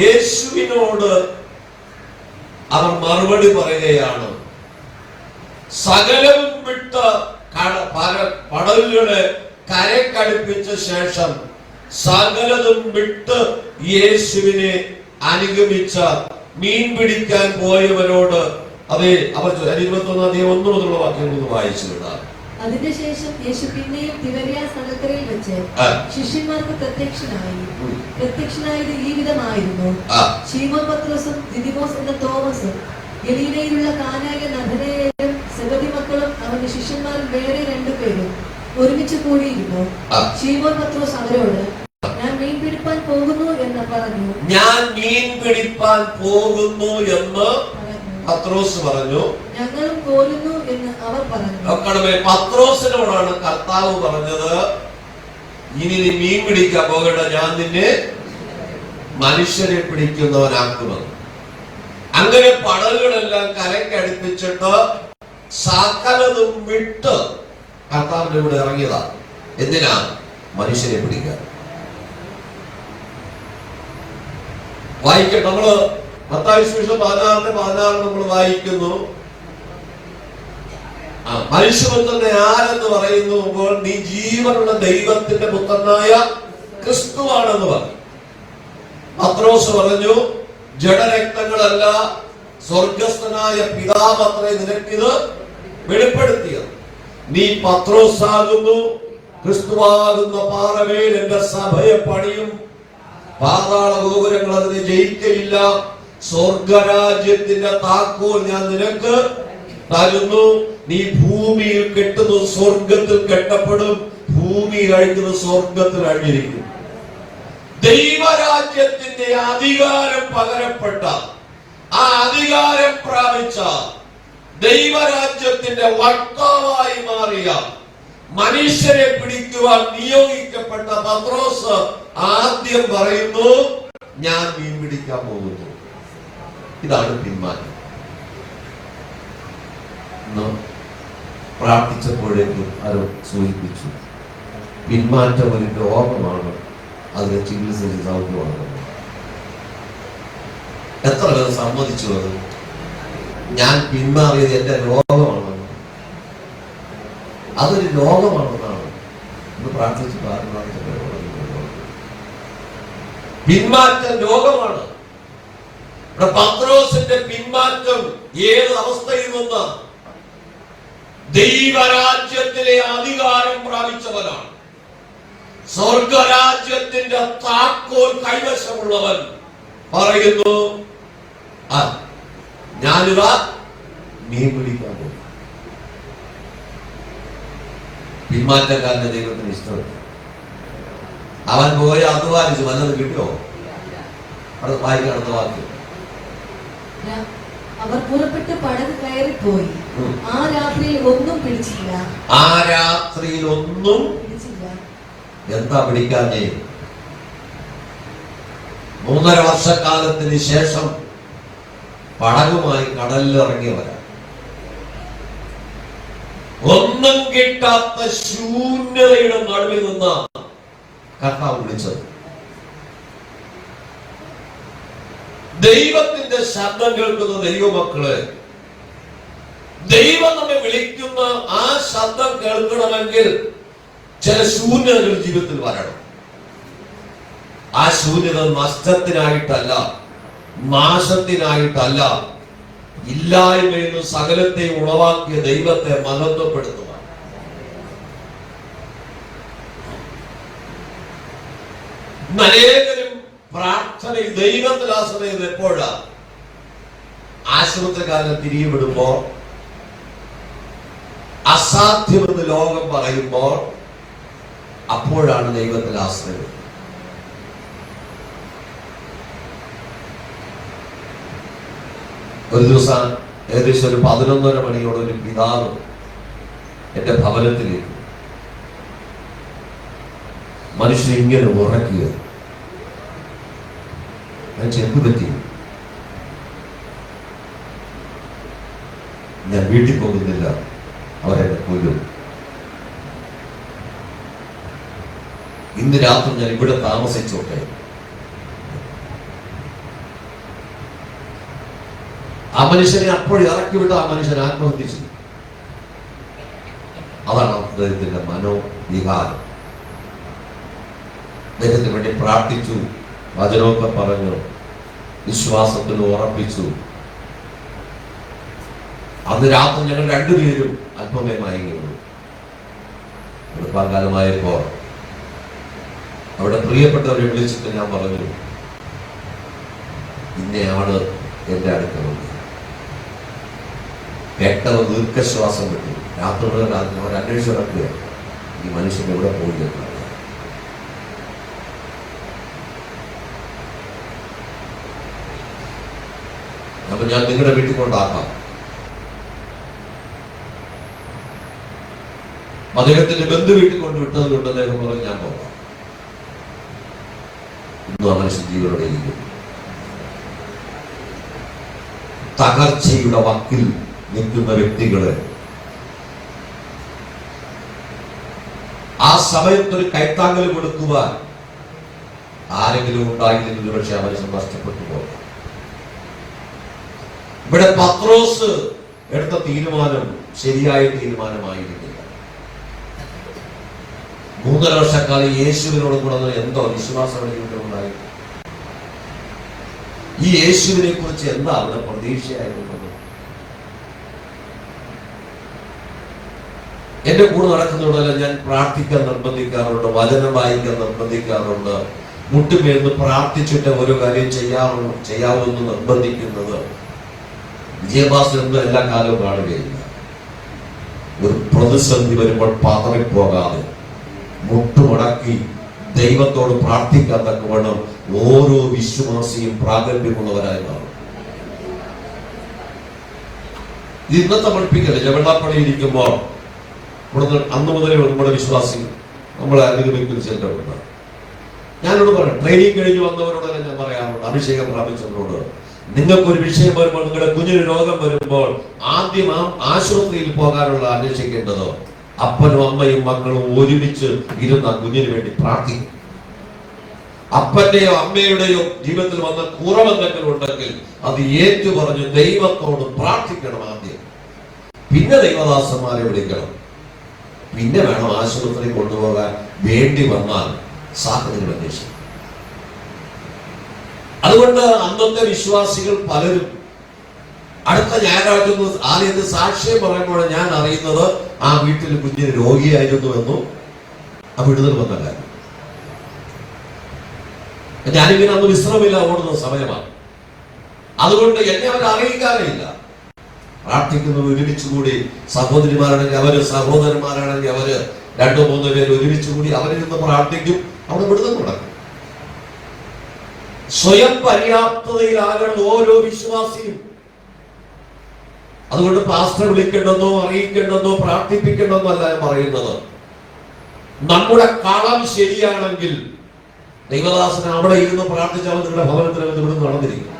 യേശുവിനോട് അവർ മറുപടി പറയുകയാണ്, സകലവും വിട്ട് പടവുകളെ കരക്കടുപ്പിച്ച ശേഷം സകലതും വിട്ട് യേശുവിനെ അനുഗമിച്ച മീൻ പിടിക്കാൻ പോയവരോട് അതെ അവർ 21-ാം അധ്യായം 1 മുതലുള്ള വാക്യങ്ങൾ വായിച്ചു വിടാം. അതിനുശേഷം യേശു പിന്നെയും തിബര്യാസ് നഗരത്തിൽ വെച്ച് ശിഷ്യന്മാർക്ക് പ്രത്യക്ഷനായത് ഈ വിധമായിരുന്നു. ശീമോൻ പത്രോസും ദിദിമോസ് എന്ന തോമസും ഗലീലയിലുള്ള കാനായിലെ നഥനയേലും സെബദി മക്കളും അവന്റെ ശിഷ്യന്മാരും വേറെ 2 പേരും ഒരുമിച്ച് കൂടിയിരുന്നു. ശീമോൻ പത്രോസ് അവരോട്, ഞാൻ മീൻ പിടിപ്പാൻ പോകുന്നു എന്ന് പറഞ്ഞു. പത്രോസ് പറഞ്ഞു. ഞങ്ങളും പോരുന്നു എന്ന് അവർ പറഞ്ഞു. പത്രോസിനോടാണ് കർത്താവ് പറഞ്ഞത്, ഇനി നീ മീൻ പിടിക്കാൻ പോകേണ്ട, ഞാൻ നിന്നെ മനുഷ്യരെ പിടിക്കുന്നവനാക്കുമെന്ന്. അങ്ങനെ പടകുകളെല്ലാം കരക്കടുപ്പിച്ചിട്ട് സകലതും വിട്ട് കർത്താവിന്റെ കൂടെ ഇറങ്ങിയതാ. എന്തിനാ? മനുഷ്യരെ പിടിക്കാൻ. വായിക്കട്ടെ, നമ്മള് മത്തായി സുവിശേഷം 16:16 നമ്മൾ വായിക്കുന്നു. മനുഷ്യപുത്രനെ ആരെന്ന് പറയുമ്പോൾ നീ ജീവനുള്ള ദൈവത്തിന്റെ പുത്രനായ ക്രിസ്തുവാണെന്ന് പറഞ്ഞു. പത്രോസ് പറഞ്ഞു, ജഡരക്തങ്ങളല്ല, സ്വർഗസ്ഥനായ പിതാവത്രേ നിനക്കിത് വെളിപ്പെടുത്തിയത്. നീ പത്രോസാകുന്നു, ക്രിസ്തുവാകുന്ന പാറമേൽ എന്റെ സഭയെ പണിയും, പാതാള ഗോപുരങ്ങൾ അതിനെ ജയിക്കയില്ല. സ്വർഗരാജ്യത്തിന്റെ താക്കോൽ ഞാൻ നിനക്ക് തരുന്നു. നീ ഭൂമിയിൽ കെട്ടുന്നു, സ്വർഗത്തിൽ കെട്ടപ്പെടും, ഭൂമിയിൽ അഴിക്കുന്നു, സ്വർഗത്തിൽ അഴിഞ്ഞിരിക്കും. ദൈവരാജ്യത്തിന്റെ അധികാരം പകരപ്പെട്ട, ആ അധികാരം പ്രാപിച്ച, ദൈവരാജ്യത്തിന്റെ വക്താവായി മാറിയ, മനുഷ്യരെ പിടിക്കുവാൻ നിയോഗിക്കപ്പെട്ട പത്രോസ് ആദ്യം പറയുന്നു, ഞാൻ മീൻ പിടിക്കാൻ പോകുന്നു. ഇതാണ് പിന്മാറ്റം. പ്രാർത്ഥിച്ചപ്പോഴേക്കും ആരോ സൂചിപ്പിച്ചു, പിന്മാറ്റം ഒരു രോഗമാണ്, അതിനെ ചികിത്സിച്ച് സൗഖ്യമാണ്. എത്ര പേർ സമ്മതിച്ചു അത്? ഞാൻ പിന്മാറിയത് എന്റെ രോഗമാണ്, അതൊരു രോഗമാണെന്നാണ് ഇന്ന് പ്രാർത്ഥിച്ച് പിന്മാറ്റം രോഗമാണ്. പത്രോസിന്റെ പിന്മാറ്റം ഏത് അവസ്ഥയിൽ നിന്ന്? ദൈവരാജ്യത്തിലെ അധികാരം പ്രാപിച്ചവനാണ്, സ്വർഗരാജ്യത്തിന്റെ താക്കോൽ കൈവശമുള്ളവൻ പറയുന്നു, ഞാനിതാ മീൻ പിടിക്കാൻ പോകും. പിന്മാറ്റക്കാരന്റെ ദൈവത്തിന് ഇഷ്ടമില്ല. അവൻ പോയി അധ്വാനിച്ചു, വല്ലത് കിട്ടിയോ? അടുത്ത വായിക്കാൻ അടുത്ത വാക്യം. അവർ പുറപ്പെട്ട് പടക് കയറിപ്പോയി. ആ രാത്രിയിൽ ഒന്നും പിടിച്ചില്ല. എന്താ പിടിക്കാഞ്ഞേ? 3.5 വർഷക്കാലത്തിന് ശേഷം പടകുമായി കടലിലിറങ്ങിയവരാ. ഒന്നും കിട്ടാത്ത ശൂന്യതയുടെ നടുവിൽ നിന്ന് കർത്താവ് വിളിച്ചത്. ദൈവത്തിന്റെ ശബ്ദം കേൾക്കുന്ന ദൈവമക്കളെ, ദൈവം നമ്മെ വിളിക്കുന്ന ആ ശബ്ദം കേൾക്കണമെങ്കിൽ ചില ശൂന്യതകൾ ജീവിതത്തിൽ വരണം. ആ ശൂന്യത നഷ്ടത്തിനായിട്ടല്ല, നാശത്തിനായിട്ടല്ല, ഇല്ലായ്മയിൽ നിന്ന് സകലത്തെ ഉളവാക്കിയ ദൈവത്തെ മഹത്വപ്പെടുത്തുക. അനേകരും പ്രാർത്ഥനയിൽ ദൈവത്തിൽ ആശ്രയിക്കുന്നത് എപ്പോഴാണ്? ആശുപത്രിക്കാരൻ തിരികെ വിടുമ്പോൾ, അസാധ്യമെന്ന് ലോകം പറയുമ്പോൾ, അപ്പോഴാണ് ദൈവത്തിൽ ആശ്രയം. ഒരു ദിവസം ഏകദേശം ഒരു 11:30 മണിയോടെ ഒരു പിതാവ് എന്റെ ഭവനത്തിലേക്ക് മനുഷ്യൻ ഇങ്ങനെ ഉറക്കുക. ഞാൻ എന്ത് പറ്റി? ഞാൻ വീട്ടിൽ പോകുന്നില്ല, അവരെന്നെ കൊല്ലും. ഇന്ന് രാത്രി ഞാൻ ഇവിടെ താമസിച്ചോട്ടെ. ആ മനുഷ്യനെ അപ്പോൾ ഇറക്കി വിട്ട് ആ മനുഷ്യൻ ആത്മഹത്യ ചെയ്തു. അതാണ് അദ്ദേഹത്തിന്റെ മനോവികാരം. അദ്ദേഹത്തിന് വേണ്ടി പ്രാർത്ഥിച്ചു, വചനമൊക്കെ പറഞ്ഞു, വിശ്വാസത്തിൽ ഉറപ്പിച്ചു. അന്ന് രാത്രി ഞങ്ങൾ രണ്ടുപേരും അല്പമേ മയങ്ങിയുള്ളൂ. പങ്കാലമായപ്പോൾ അവിടെ പ്രിയപ്പെട്ടവരെ വിളിച്ചിട്ട് ഞാൻ പറഞ്ഞു, ഇന്നയാണ് എന്റെ അടുക്കളുണ്ട്. കേട്ടവർ ദീർഘശ്വാസം കിട്ടി. രാത്രി മുതൽ അവർ അന്വേഷിച്ച് നടക്കുക, ഈ മനുഷ്യൻ എവിടെ പോയി എന്നാണ്. അപ്പൊ ഞാൻ നിങ്ങളുടെ വീട്ടിൽ കൊണ്ടാക്കാം. അദ്ദേഹത്തിന്റെ ബന്ധു വീട്ടിൽ കൊണ്ട് വിട്ടത് കൊണ്ട് അദ്ദേഹം പറഞ്ഞു, ഞാൻ പോകാം. ഇന്നും ആ മനുഷ്യൻ ജീവനോടെ ഇരിക്കുന്നു. തകർച്ചയുടെ വക്കിൽ നിൽക്കുന്ന വ്യക്തികള് ആ സമയത്തൊരു കൈത്താങ്ങൽ കൊടുക്കുവാൻ ആരെങ്കിലും ഉണ്ടായില്ലെങ്കിൽ പക്ഷെ ആ മനുഷ്യൻ നഷ്ടപ്പെട്ടു പോകാം. ഇവിടെ പത്രോസ് എടുത്ത തീരുമാനം ശരിയായ തീരുമാനമായിരുന്നില്ല. 3.5 വർഷക്കാലം യേശുവിനോട് കൂടെ എന്തോ വിശ്വാസം ഉണ്ടായി. ഈ യേശുവിനെ കുറിച്ച് എന്താ അവിടെ പ്രതീക്ഷയായിരുന്നത്? എന്റെ കൂടെ നടക്കുന്നതോടെ ഞാൻ പ്രാർത്ഥിക്കാൻ നിർബന്ധിക്കാറുണ്ട്, വചനം വായിക്കാൻ നിർബന്ധിക്കാറുണ്ട്, മുട്ടുമേർന്ന് പ്രാർത്ഥിച്ചിട്ട് ഓരോ കാര്യം ചെയ്യാവുമെന്ന് നിർബന്ധിക്കുന്നത് വിജയഭാസ്കരൊന്നും എല്ലാ കാലവും കാണുകയില്ല. ഒരു പ്രതിസന്ധി വരുമ്പോൾ പതറിപ്പോകാതെ മുട്ടുമടക്കി ദൈവത്തോട് പ്രാർത്ഥിക്കാൻ തക്കവണ്ണം ഓരോ വിശ്വാസിയും പ്രാഗൽഭ്യമുള്ളവരായി മാറും. ഇന്നത്തെ പഠിപ്പിക്കല്ലേ, വെള്ളാപ്പള്ളി ഇരിക്കുമ്പോൾ അന്ന് മുതലേ നമ്മുടെ വിശ്വാസി നമ്മളെ അനുഗമിക്കുന്ന ചിലരുണ്ട്. ഞാനോട് പറയാം, ട്രെയിനിങ് കഴിഞ്ഞ് വന്നവരോടെല്ലാം ഞാൻ പറയാറുണ്ട്, അഭിഷേകം പ്രാപിച്ചവരോട്, നിങ്ങൾക്കൊരു വിഷയം വരുമ്പോൾ, നിങ്ങളുടെ കുഞ്ഞിന് രോഗം വരുമ്പോൾ ആദ്യം ആശുപത്രിയിൽ പോകാനുള്ള അന്വേഷിക്കേണ്ടത് അപ്പനും അമ്മയും മക്കളും ഒരുമിച്ച് ഇരുന്ന കുഞ്ഞിന് വേണ്ടി പ്രാർത്ഥിക്കും. അപ്പന്റെയോ അമ്മയുടെയോ ജീവിതത്തിൽ വന്ന കുറവെന്തെങ്കിലും ഉണ്ടെങ്കിൽ അത് ഏറ്റു പറഞ്ഞ് ദൈവത്തോട് പ്രാർത്ഥിക്കണം ആദ്യം. പിന്നെ ദൈവദാസന്മാരെ വിളിക്കണം. പിന്നെ വേണം ആശുപത്രി കൊണ്ടുപോകാൻ വേണ്ടി വന്നാൽ സാഹചര്യം അന്വേഷിക്കും. അതുകൊണ്ട് അന്നത്തെ വിശ്വാസികൾ പലരും അടുത്ത ഞായറാഴ്ച ആദ്യത്തെ സാക്ഷ്യം പറയുമ്പോൾ ഞാൻ അറിയുന്നത് ആ വീട്ടിൽ കുഞ്ഞിന് രോഗിയായിരുന്നു എന്നും ആ വിടുതൽ വന്ന കാര്യം. ഞാനിങ്ങനെ അന്ന് വിശ്രമില്ല ഓടുന്ന സമയമാണ്. അതുകൊണ്ട് എന്നെ അവർ അറിയിക്കാറില്ല. പ്രാർത്ഥിക്കുന്നത് ഒരുമിച്ചുകൂടി സഹോദരിമാരാണെങ്കിൽ അവര്, സഹോദരന്മാരാണെങ്കിൽ അവര്, 2-3 പേര് ഒരുമിച്ചുകൂടി അവരിരുന്ന് പ്രാർത്ഥിക്കും. അവിടെ വിടുതൽ നടക്കും. സ്വയം പര്യാപ്തതയിലാകണം ഓരോ വിശ്വാസിയും. അതുകൊണ്ട് പാസ്റ്റർ വിളിക്കേണ്ടെന്നോ അറിയിക്കേണ്ടെന്നോ പ്രാർത്ഥിപ്പിക്കേണ്ടെന്നോ അല്ല ഞാൻ പറയുന്നത്. നമ്മുടെ കളം ശരിയാണെങ്കിൽ ദൈവദാസന് അവിടെ ഇരുന്ന് പ്രാർത്ഥിച്ചാൽ നിങ്ങളുടെ ഭവനത്തിൽ ഇവിടെ നടന്നിരിക്കും.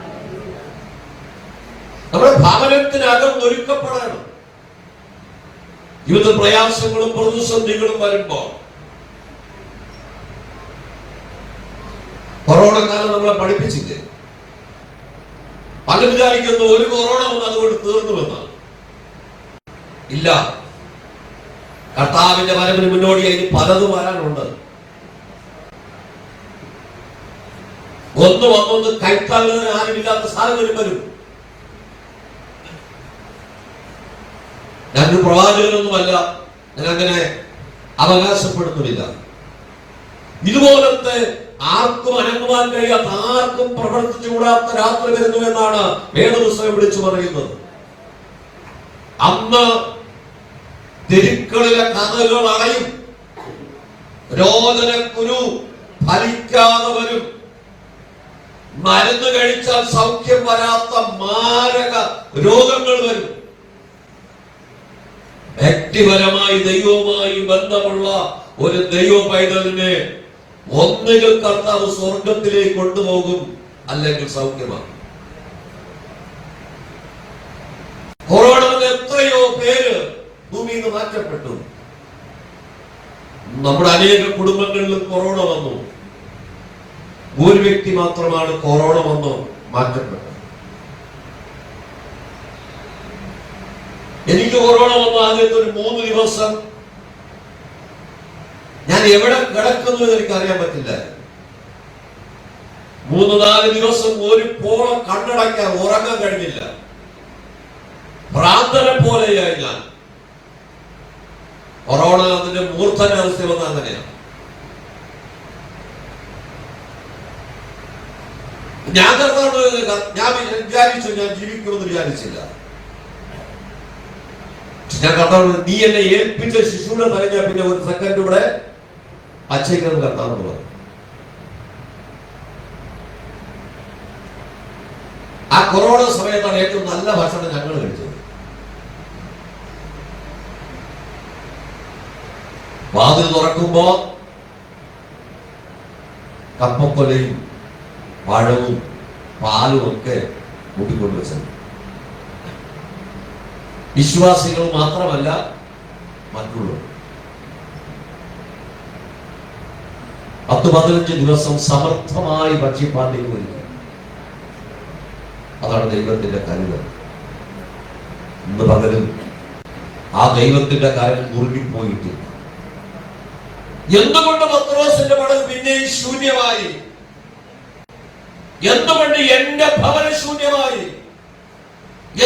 നമ്മുടെ ഭവനത്തിനകം ഒരുക്കപ്പെടണം. ജീവിത പ്രയാസങ്ങളും പ്രതിസന്ധികളും വരുമ്പോ, കൊറോണ കാലം നമ്മളെ പഠിപ്പിച്ചില്ലേ? പലരും വിചാരിക്കുന്നു ഒരു കൊറോണ വന്ന് അതുകൊണ്ട് തീർന്നുവെന്നാണ്. ഇല്ല, കർത്താവിന്റെ വരവിന് മുന്നോടിയായി പലതും വരാനുണ്ട്. ഒന്ന് കൈത്താങ്ങാൻ ആരുമില്ലാത്ത സാഹചര്യം വരും. ഞാനൊരു പ്രവാചകനൊന്നുമല്ല, ഞാൻ അങ്ങനെ അവകാശപ്പെടുന്നില്ല. ഇതുപോലത്തെ ആർക്കും അനങ്ങുവാൻ കഴിയാത്ത, ആർക്കും പ്രവർത്തിച്ചുകൂടാത്ത രാത്രി വരുന്നു എന്നാണ് വേദപുസ്തകം വിളിച്ചു പറയുന്നത്. അന്ന് തെരുക്കളിലെ കഥകൾ അടയും, രോദനക്കുരു ഫലിക്കാതെ വരും, മരുന്ന് കഴിച്ചാൽ സൗഖ്യം വരാത്ത മാരക രോഗങ്ങൾ വരും. വ്യക്തിപരമായി ദൈവവുമായി ബന്ധമുള്ള ഒരു ദൈവ പൈതലിനെ ഒന്നുകിൽ കർത്താവ് സ്വർഗത്തിലേക്ക് കൊണ്ടുപോകും, അല്ലെങ്കിൽ സൗഖ്യമാകും. കൊറോണ വന്ന് എത്രയോ പേര് ഭൂമിയിൽ നിന്ന് മാറ്റപ്പെട്ടു. നമ്മുടെ അനേക കുടുംബങ്ങളിലും കൊറോണ വന്നു. ഒരു വ്യക്തി മാത്രമാണ് കൊറോണ വന്നു മാറ്റപ്പെട്ടത്. എനിക്ക് കൊറോണ വന്ന ആദ്യത്തെ ഒരു 3 ദിവസം ഞാൻ എവിടെ കിടക്കുന്നു എന്ന് എനിക്ക് അറിയാൻ പറ്റില്ല. 3-4 ദിവസം ഒരു പോള കണ്ണടയ്ക്കാൻ ഉറങ്ങാൻ കഴിഞ്ഞില്ല. ഭ്രാന്തനെ പോലെയായി ഞാൻ. കൊറോണ അതിന്റെ മൂർധനാവസ്ഥ വന്ന അങ്ങനെയാണ്. ഞാൻ വിചാരിച്ചു ഞാൻ ജീവിക്കുമെന്ന് വിചാരിച്ചില്ല. ഞാൻ കർത്താവ്, നീ എന്നെ ഏൽപ്പിച്ച ശിശുവിനെ പറഞ്ഞാൽ പിന്നെ ഒരു സെക്കൻഡ് കൂടെ അച്ഛയ്ക്കെന്ന് കർത്താവെന്ന് പറഞ്ഞു. ആ കൊറോണ സമയത്താണ് ഏറ്റവും നല്ല ഭക്ഷണം ഞങ്ങൾ കഴിച്ചത്. വാതിൽ തുറക്കുമ്പോ കപ്പക്കൊലയും പഴവും പാലും ഒക്കെ കൂട്ടിക്കൊണ്ട് വെച്ചത്. വിശ്വാസികൾ മാത്രമല്ല, മറ്റുള്ളവർ 10-15 ദിവസം സമർത്ഥമായി ഭക്ഷ്യപാണ്ഡിക വരിക. അതാണ് ദൈവത്തിന്റെ കരുതൽ. ഇന്ന് പകലും ആ ദൈവത്തിന്റെ കാര്യം മുറുകിപ്പോയിട്ടില്ല. എന്തുകൊണ്ട് പത്രോസിന്റെ പടം പിന്നെയും ശൂന്യമായി? എന്തുകൊണ്ട് എന്റെ ഭവനം ശൂന്യമായി?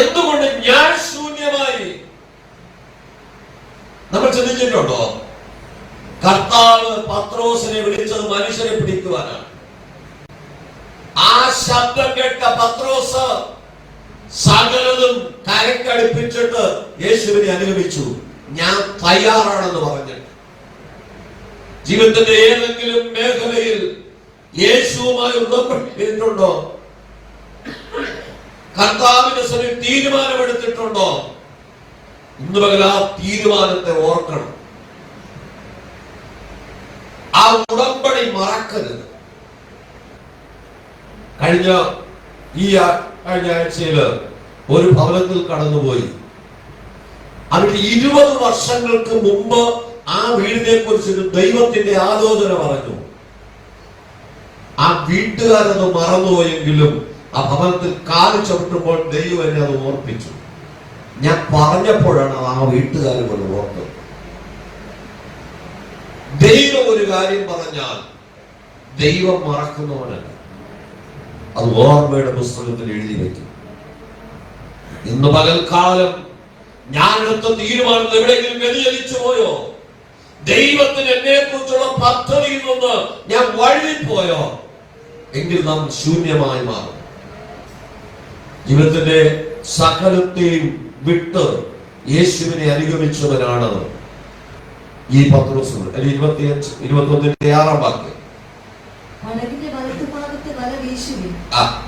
എന്തുകൊണ്ട് ഞാൻ ശൂന്യമായി? നമ്മൾ ചിന്തിച്ചിട്ടുണ്ടോ? കർത്താവ് പത്രോസിനെ വിളിച്ചത് മനുഷ്യരെ പിടിക്കുവാനാണ്. ആ ശബ്ദം കേട്ട പത്രോസ് സകലതും കരക്കടുപ്പിച്ചിട്ട് യേശുവിനെ അനുഗമിച്ചു. ഞാൻ തയ്യാറാണെന്ന് പറഞ്ഞിട്ട് ജീവിതത്തിന്റെ ഏതെങ്കിലും മേഖലയിൽ യേശുവുമായി ഉടമ്പെട്ടിട്ടുണ്ടോ? കർത്താവിന്റെ സ്വയം തീരുമാനമെടുത്തിട്ടുണ്ടോ? ഇന്ന് പകൽ ആ തീരുമാനത്തെ ഓർക്കണം. ആ ഉടമ്പടി മറക്കരുത്. കഴിഞ്ഞ ആഴ്ചയില് ഒരു ഭവനത്തിൽ കടന്നുപോയി. അവിടെ 20 വർഷങ്ങൾക്ക് മുമ്പ് ആ വീടിനെ കുറിച്ചൊരു ദൈവത്തിന്റെ ആലോചന പറഞ്ഞു. ആ വീട്ടുകാരത് മറന്നുപോയെങ്കിലും ആ ഭവനത്തിൽ കാല് ചവിട്ടുമ്പോൾ ദൈവം എന്നെ അത് ഓർപ്പിച്ചു. ഞാൻ പറഞ്ഞപ്പോഴാണ് ആ വീട്ടുകാർ കൊണ്ട് ഓർത്തത്. ദൈവം ഒരു കാര്യം പറഞ്ഞാൽ ദൈവം മറക്കുന്നവനല്ല. അത് ഓർമ്മയുടെ പുസ്തകത്തിൽ എഴുതി വയ്ക്കും. ഇന്ന് പകൽക്കാലം ഞാൻ എടുത്ത തീരുമാനത്തിൽ എവിടെയെങ്കിലും വ്യതിചലിച്ചു പോയോ? ദൈവത്തിന് എന്നെ കുറിച്ചുള്ള പദ്ധതിയിൽ നിന്ന് ഞാൻ വഴുതിപ്പോയോ? എങ്കിൽ നാം ശൂന്യമായി മാറും. ജീവിതത്തിന്റെ സകലത്തെയും വിട്ട് യേശുവിനെ അനുഗമിച്ചവനാണ് ഈ പത്രോസ്. 21-6 വാക്യം. പടകിന്റെ വലത്തുഭാഗത്ത് വല വീശുവിൻ,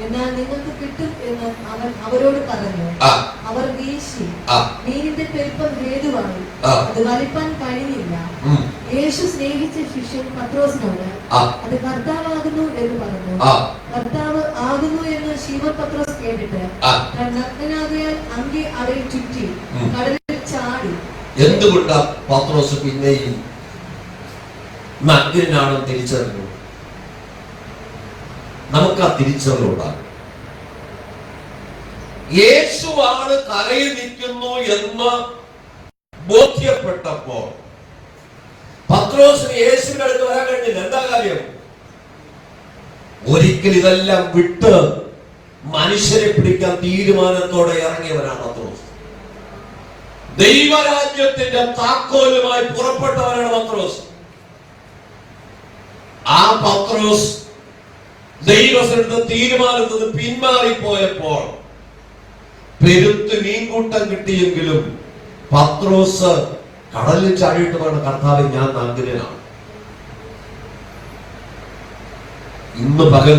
എന്നാൽ നിങ്ങൾക്ക് കിട്ടും എന്ന് അവൻ അവരോട് പറഞ്ഞു. അവർ വീശി, മീനിന്റെ പെരുപ്പം ഹേതുവായി അത് വലിപ്പാൻ കഴിഞ്ഞില്ല. യേശു സ്നേഹിച്ച ശിഷ്യൻ പത്രോസിനോട് അത് കർത്താവാകുന്നു എന്ന് പറഞ്ഞു. കർത്താവ് ആകുന്നു എന്ന് ശീമോൻ പത്രോസ് കേട്ടിട്ട് നഗ്നനാകയാൽ അങ്കി അവരെ ചുറ്റി കടലിൽ ചാടി. എന്തുകൊണ്ടാ പത്രോസ് പിന്നെയും നഗ്നനാണെന്ന് തിരിച്ചറിഞ്ഞു? നമുക്ക് ആ തിരിച്ചറിവുണ്ടാകും. യേശുവാണ് കരയിൽ നിൽക്കുന്നു എന്ന് ബോധ്യപ്പെട്ടപ്പോൾ പത്രോസിന് യേശുവിന്റെ അടുത്ത് വരാൻ കഴിഞ്ഞില്ല. എന്താ കാര്യം? ഒരിക്കൽ ഇതെല്ലാം വിട്ട് മനുഷ്യരെ പിടിക്കാൻ തീരുമാനത്തോടെ ഇറങ്ങിയവനാണ് പത്രോസ്. ദൈവരാജ്യത്തിന്റെ താക്കോലുമായി പുറപ്പെട്ടവരാണ് പത്രോസ്. ആ പത്രോസ് ദൈവസ്ഥ തീരുമാനത്തിൽ നിന്ന് പിന്മാറിപ്പോയപ്പോൾ പെരുത്ത് മീൻകൂട്ടം കിട്ടിയെങ്കിലും പത്രോസ് കടലിൽ ചാടിയിട്ട് പറഞ്ഞ കർത്താവേ, ഞാൻ നഗ്നനാണ്. ഇന്ന് പകൽ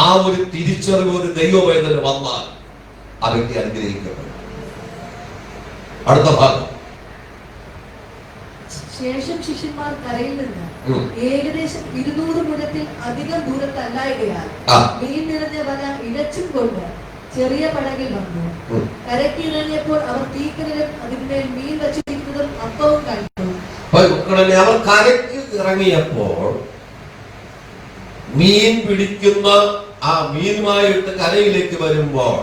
ആ ഒരു തിരിച്ചറിവ് ഒരു ദൈവവേദന വന്നാൽ ആ വ്യക്തി അനുഗ്രഹിക്കപ്പെടും. അടുത്ത ഭാഗം. ശേഷം ശിഷ്യന്മാർ കരയിൽ നിന്ന് ഏകദേശം 200 മുഴത്തിൽ അധികം ദൂരത്തല്ലായകയാൽ മീൻ നിറഞ്ഞ വല ഇഴച്ചും കൊണ്ട് ചെറിയ പടകിൽ വന്നു. കരയ്ക്ക് ഇറങ്ങിയപ്പോൾ അവർ തീക്കനലും അതിന്മേൽ മീൻ വച്ചിരിക്കുന്നതും അപ്പവും കണ്ടു. അവർ കരയ്ക്ക് ഇറങ്ങിയപ്പോൾ മീൻ പിടിക്കുന്ന ആ മീനുമായിട്ട് കരയിലേക്ക് വരുമ്പോൾ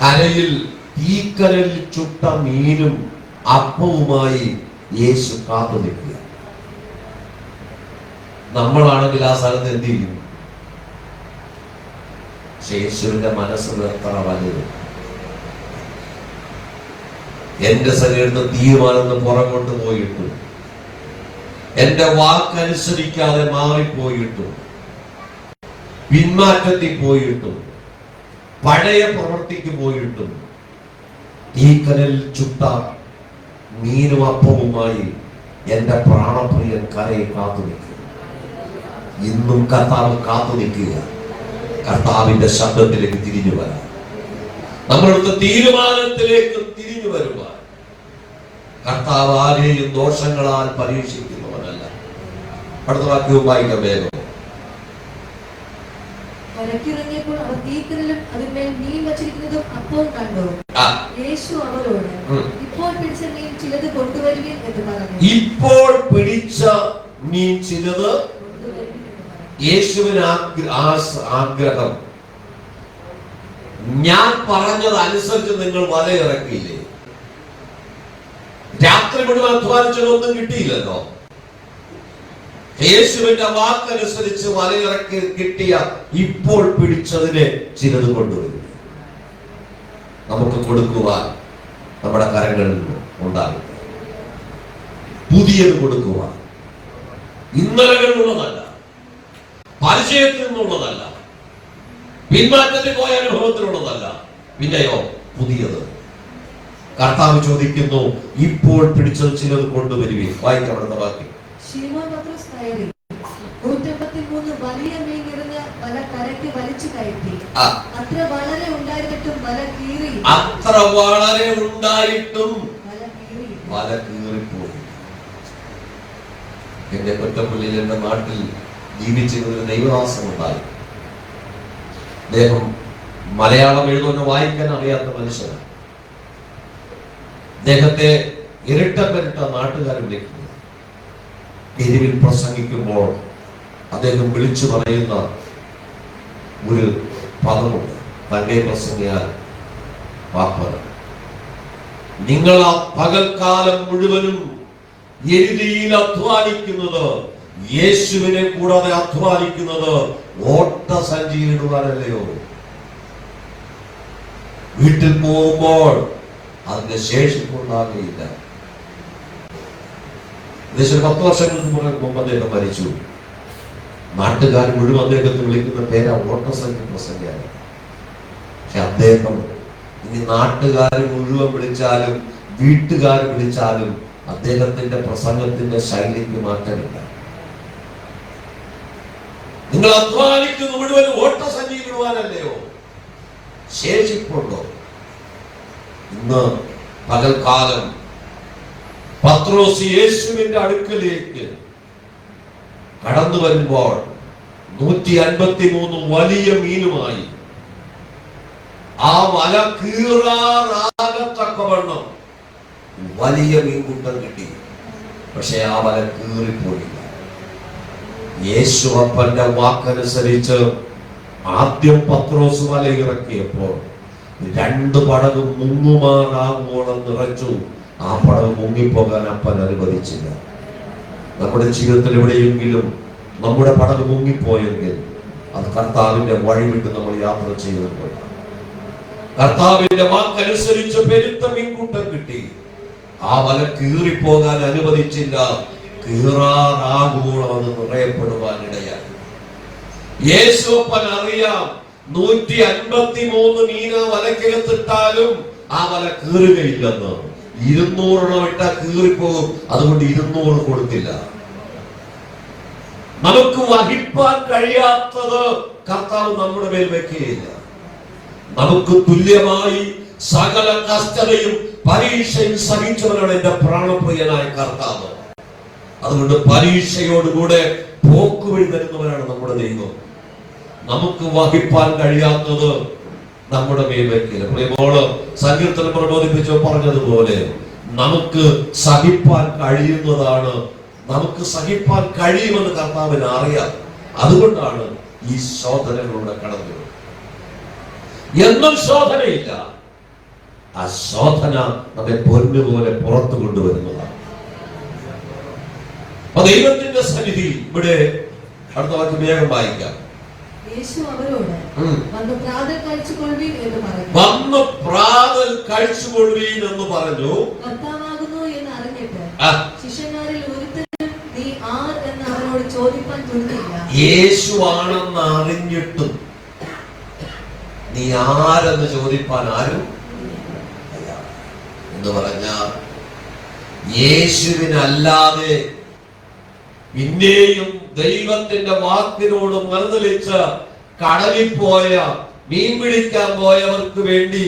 കരയിൽ തീക്കനലിൽ ചുട്ട മീനും അപ്പവുമായി യേശു കാത്തു നിൽക്കുക. നമ്മളാണെങ്കിൽ ആ സ്ഥലത്ത് എന്ത് ചെയ്യും? യേശുവിന്റെ മനസ്സ് എത്ര വലുത്! എന്റെ ശരീരത്തിൽ തീരുമാനം പുറകോട്ട് പോയിട്ടു, എന്റെ വാക്കനുസരിക്കാതെ മാറിപ്പോയിട്ടും, പിന്മാറ്റത്തിൽ പോയിട്ടും, പഴയ പ്രവൃത്തിക്ക് പോയിട്ടും തീക്കനൽ ചുട്ട മീനും അപ്പവുമായി എന്റെ പ്രാണപ്രിയൻ കരയെ കാത്തു നിൽക്കുക. ഇന്നും കർത്താവ് കാത്തു നിൽക്കുക. കർത്താവിന്റെ ശബ്ദത്തിലേക്ക് തിരിഞ്ഞു വരാൻ, നമ്മളുടെ തീരുമാനത്തിലേക്ക് തിരിഞ്ഞു വരുവാൻ. കർത്താവ് ആരെയും ദോഷങ്ങളാൽ പരീക്ഷിക്കുന്നവനല്ല. അടുത്ത വാക്യവും വായിക്കാം വേഗം. കരയ്ക്കിറങ്ങിയപ്പോൾ അവർ തീക്കനലും അതിന്മേൽ മീൻ വച്ചിരിക്കുന്നതും അപ്പവും കണ്ടു. യേശു അവരോട്, ഇപ്പോൾ പിടിച്ച മീൻ ചിലത് കൊണ്ടുവരുവിൻ എന്ന് പറഞ്ഞു. ഇപ്പോൾ പിടിച്ച മീൻ ചിലത് യേശുവിന് ആഗ്രഹം. ഞാൻ പറഞ്ഞത് അനുസരിച്ച് നിങ്ങൾ വല ഇറക്കിയില്ലേ? രാത്രി മുഴുവൻ അധ്വാനിച്ചതൊന്നും കിട്ടിയില്ലല്ലോ. യേശുവിന്റെ വാക്കനുസരിച്ച് വലയിറക്കി കിട്ടിയ ഇപ്പോൾ പിടിച്ചതിനെ ചിലത് കൊണ്ടുവരും. നമുക്ക് കൊടുക്കുവാൻ നമ്മുടെ കരങ്ങളിൽ ഉണ്ടാകും. പുതിയത് കൊടുക്കുവാൻ, ഇന്നലകളിലുള്ളതല്ല, പരിചയത്തിൽ നിന്നുള്ളതല്ല, പിന്മാറ്റത്തിൽ പോയ അനുഭവത്തിലുള്ളതല്ല, പിന്നെയോ പുതിയത്. കർത്താവ് ചോദിക്കുന്നു, ഇപ്പോൾ പിടിച്ചത് ചിലത് കൊണ്ടുവരുവേ. വായിക്കപ്പെടുന്ന വാക്യം. ശിമോൻ പത്രോസ് കയറി 153 വലിയ മീൻ നിറഞ്ഞ വല കരയ്ക്ക് വലിച്ചു കയറ്റി. അത്ര വളരെ ഉണ്ടായിട്ടും വല കീറിപ്പോയി. എന്റെ കൊറ്റപ്പള്ളിയിൽ എന്റെ നാട്ടിൽ ജീവിച്ചിരുന്ന ഒരു ദൈവദാസൻ ഉണ്ടായി. അദ്ദേഹം മലയാളം എഴുതുന്ന വായിക്കാൻ അറിയാത്ത മനുഷ്യനാണ്. അദ്ദേഹത്തെ ഇരട്ടപ്പെരട്ട നാട്ടുകാർ വിളിക്കുന്നു. തെരുവിൽ പ്രസംഗിക്കുമ്പോൾ അദ്ദേഹം വിളിച്ചു പറയുന്ന ഒരു പദമുണ്ട്, തന്റെ പ്രസംഗിയാൽ വാപ്പന. നിങ്ങൾ ആ പകൽക്കാലം മുഴുവനും എഴുതിയിൽ അധ്വാനിക്കുന്നത്, യേശുവിനെ കൂടാതെ അധ്വാനിക്കുന്നത് ഓട്ടസഞ്ചി ഇടുവാനല്ലയോ? വീട്ടിൽ പോകുമ്പോൾ അതിന്റെ ശേഷിപ്പുണ്ടാകുകയില്ല. ഏകദേശം 10 വർഷങ്ങൾക്ക് മുമ്പ് അദ്ദേഹം മരിച്ചു. നാട്ടുകാർ മുഴുവൻ അദ്ദേഹത്തെ വിളിക്കുന്ന പേരാ ഓട്ടസംഖ്യ പ്രസംഗിയാണ്. പക്ഷെ അദ്ദേഹം ഇനി നാട്ടുകാർ മുഴുവൻ വിളിച്ചാലും വീട്ടുകാർ വിളിച്ചാലും അദ്ദേഹത്തിന്റെ പ്രസംഗത്തിന്റെ ശൈലിക്ക് മാറ്റമില്ല. നിങ്ങൾ അധ്വാനിക്കുന്ന മുഴുവൻ ഓട്ടസംഖ്യ ഇടുവാനല്ലയോ? ശേഷിപ്പുണ്ടോ? ഇന്ന് പകൽക്കാലം പത്രോസ് യേശുവിന്റെ അടുക്കലേക്ക് കടന്നു വരുമ്പോൾ 153 വലിയ മീനുമായി ആ വല കീറാറാകത്തക്കവണ്ണം വലിയ മീൻകൂട്ടം കിട്ടി. പക്ഷെ ആ വല കീറിപ്പോയില്ല. യേശു അപ്പന്റെ വാക്കനുസരിച്ച് ആദ്യം പത്രോസ് വല ഇറക്കിയപ്പോൾ 2 പടക് മുങ്ങുമാറാകുവോളം നിറച്ചു. ആ പടവ് മുങ്ങിപ്പോകാൻ അപ്പൻ അനുവദിച്ചില്ല. നമ്മുടെ ജീവിതത്തിൽ എവിടെയെങ്കിലും നമ്മുടെ പടവ് മുങ്ങിപ്പോയെങ്കിൽ അത് കർത്താവിന്റെ വഴി വിട്ട് നമ്മൾ യാത്ര ചെയ്തതുകൊണ്ടാണ്. കർത്താവിന്റെ വാക്കനുസരിച്ച് പെരുത്ത മീൻകൂട്ടം കിട്ടി. ആ വല കീറിപ്പോകാൻ അനുവദിച്ചില്ല. കീറാറാകുമ്പോൾ അത് നിറയപ്പെടുവാൻ ഇടയായി. യേശുപ്പൻ അറിയാം, 153 മീന വലക്കകത്തിട്ടാലും ആ വല കീറുകയില്ലെന്ന്. 200 ഇട്ടാ കീറിപ്പോകും. അതുകൊണ്ട് 200 കൊടുത്തില്ല. നമുക്ക് വഹിപ്പാൻ കഴിയാത്തത് കർത്താവ് നമ്മുടെ മേൽ വെക്കുകയില്ല. നമുക്ക് തുല്യമായി സകല കഷ്ടതയും പരീക്ഷയും സഹിച്ചവനാണ് എന്റെ പ്രാണപ്രിയനായ കർത്താവ്. അതുകൊണ്ട് പരീക്ഷയോടുകൂടെ പോക്കുവഴി തരുന്നവനാണ് നമ്മുടെ ദൈവം. നമുക്ക് വഹിപ്പാൻ കഴിയാത്തത് നമ്മുടെ മേൽ വെക്കില്ല. പ്രിയമോള് സങ്കീർത്തനം പ്രബോധിപ്പിച്ചോ പറഞ്ഞതുപോലെ നമുക്ക് സഹിപ്പാൻ കഴിയുന്നതാണ്, നമുക്ക് സഹിപ്പാൻ കഴിയുമെന്ന് കർത്താവിന് അറിയാം. അതുകൊണ്ടാണ് ഈ ശോധനകളുടെ കടന്നു. എന്നും ശോധനയില്ല. ആ ശോധന നമ്മെ പൊന്നുപോലെ പുറത്തു കൊണ്ടുവരുന്നതാണ്. അപ്പൊ ദൈവത്തിന്റെ സന്നിധി ഇവിടെ അടുത്ത വാക്ക് വേഗം വായിക്കാം. യേശു അവരോട് വന്ന് പ്രാതൽ കഴിച്ചുകൊള്ളുവീൻ എന്ന് പറഞ്ഞു. വന്ന് പ്രാതൽ കഴിച്ചുകൊള്ളുവീൻ എന്ന് പറഞ്ഞു. കർത്താവാകുന്നു എന്ന് അറിഞ്ഞിട്ട് ശിഷ്യന്മാരിൽ ഒരുത്തനും നീ ആർ എന്ന് അവനോട് ചോദിപ്പാൻ തുനിഞ്ഞില്ല. യേശു ആണെന്ന് അറിഞ്ഞിട്ടും നീ ആരെന്ന് ചോദിപ്പാൻ ആരും എന്ന് പറഞ്ഞ യേശുവിനല്ലാതെ പിന്നെയും ദൈവത്തിന്റെ വാക്കിനോട് മറുതലിച്ച് കടലിൽ പോയ മീൻ പിടിക്കാൻ പോയവർക്ക് വേണ്ടി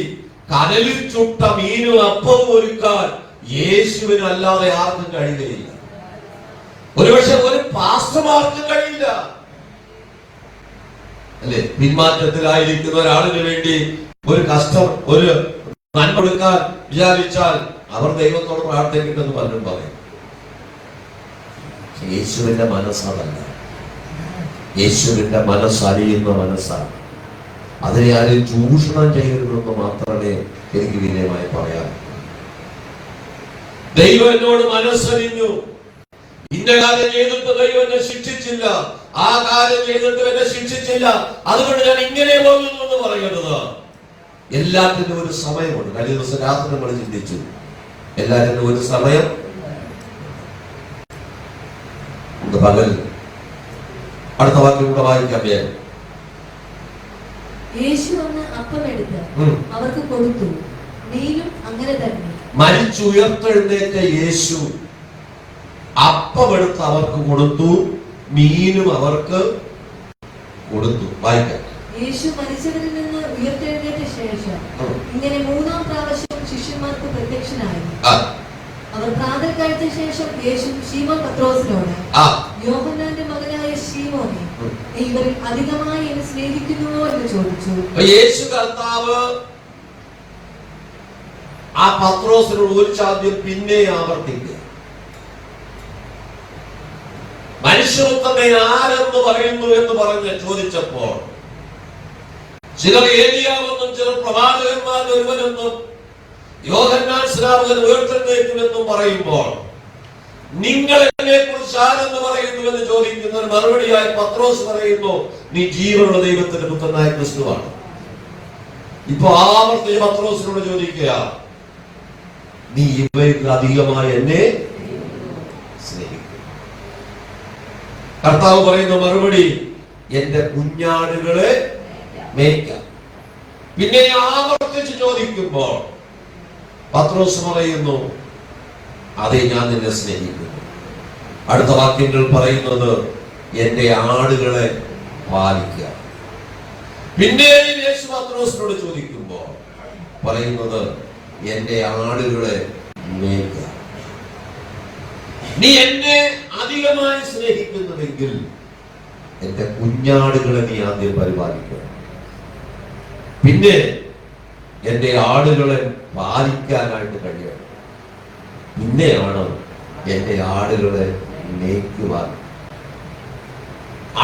കടലിൽ ചുട്ട മീനും അപ്പവും ഒരുക്കാൻ യേശുവിനല്ലാതെ ആർക്കും കഴിയുകയില്ല. ഒരുപക്ഷെ ഒരു പാസ്റ്റർമാർക്കും കഴിയില്ല. അല്ലെ, പിന്മാറ്റത്തിലായിരിക്കുന്ന ഒരാളിന് വേണ്ടി ഒരു കഷ്ടം, ഒരു നന്മ കൊടുക്കാൻ വിചാരിച്ചാൽ അവർ ദൈവത്തോട് പ്രാർത്ഥിക്കട്ടെന്ന് പലരും പറയും. യേശുവിന്റെ മനസ്സതല്ല. യേശുവിന്റെ മനസ്സറിയുന്ന മനസ്സാണ്. അതിനെ ആരും ചൂഷണം ചെയ്യരുതെന്ന് മാത്രമേ എനിക്ക് വിനയമായി പറയാം. ദൈവം എന്നോട് മനസ്സറിഞ്ഞു. ഇന്ന കാര്യം ചെയ്തിട്ട് ദൈവം എന്നെ ശിക്ഷിച്ചില്ല, ആ കാര്യം ചെയ്തിട്ട് എന്നെ ശിക്ഷിച്ചില്ല, അതുകൊണ്ട് ഞാൻ ഇങ്ങനെ പോകുന്നു എന്ന് പറയരുത്. എല്ലാത്തിനും ഒരു സമയമുണ്ട്. കഴിഞ്ഞ ദിവസം രാത്രി നമ്മൾ ചിന്തിച്ചു, എല്ലാത്തിനും ഒരു സമയം. പകൽ അടുത്ത വാക്യം കൂടെ വായിക്കാം. യേശു വന്ന് അപ്പമെടുത്ത് അവർക്ക് കൊടുത്തു. മീനും അങ്ങനെ തന്നെ. മരിച്ചുയർത്തെഴുന്നേറ്റ യേശു അപ്പമെടുത്ത് അവർക്ക് കൊടുത്തു, മീനും അവർക്ക് കൊടുത്തു. വായിക്കാം. യേശു മരിച്ചവരിൽ നിന്ന് ഉയർത്തെഴുന്നേറ്റ ശേഷം ഇങ്ങനെ 3-ാം പ്രാവശ്യം ശിഷ്യന്മാർക്ക് പ്രത്യക്ഷനായി. അവർ പ്രാതൽ കഴിച്ച ശേഷം യേശു ശീമോൻ പത്രോസിനോട്, യോഹന്നാന്റെ മകനായ ശീമോനെ, നീ ഇവരിൽ അധികമായി എന്നെ സ്നേഹിക്കുന്നുവോ എന്ന് ചോദിച്ചു. യേശു കർത്താവ് ആ പത്രോസിനോട് ഒരു ചോദ്യം പിന്നെ ആവർത്തിക്കുക. മനുഷ്യപുത്രനെ ആരെന്ന് പറയുന്നു എന്ന് പറഞ്ഞ് ചോദിച്ചപ്പോൾ ചിലർ ഏലിയാവെന്നും ചിലർ പ്രവാചകന്മാരിൽ ഒരുവനെന്നും യോഹന്നാൻ സ്നാപകൻ ഉയർത്തെഴുന്നേൽക്കുമെന്നും പറയുമ്പോൾ നിങ്ങൾ എന്നെ കുറിച്ച് ആരെന്ന് പറയുന്നുവെന്ന് ചോദിക്കുന്ന മറുപടിയായി പത്രോസ് പറയുന്നു, നീ ജീവനുള്ള ദൈവത്തിന്റെ പുത്രനായ ക്രിസ്തുവാണ്. ഇപ്പൊ ആവർത്തി പത്രോസിനോട് ചോദിക്കുക, നീ ഇവയിൽ അധികമായി എന്നെ സ്നേഹിക്കും. കർത്താവ് പറയുന്ന മറുപടി, എന്റെ കുഞ്ഞാടുകളെ മേയ്ക്കാം. പിന്നെ ആവർത്തിച്ച് ചോദിക്കുമ്പോൾ പത്രോസ് പറയുന്നു, അതെ, ഞാൻ നിന്നെ സ്നേഹിക്കുന്നു. അടുത്ത വാക്യങ്ങൾ പറയുന്നത്, എന്റെ ആടുകളെ പാലിക്കുക. പിന്നെയും യേശു പത്രോസിനോട് ചോദിക്കുമ്പോൾ പറയുന്നത്, എന്റെ ആടുകളെ മേയ്ക്കുക. നീ എന്നെ അധികമായി സ്നേഹിക്കുന്നുവെങ്കിൽ എന്റെ കുഞ്ഞാടുകളെ നീ ആദ്യം പരിപാലിക്കുക. പിന്നെ എന്റെ ആടുകളെ പാലിക്കാനായിട്ട് കഴിയണം. പിന്നെയാണ് എന്റെ ആടുകളെ മേയ്ക്കുവാൻ.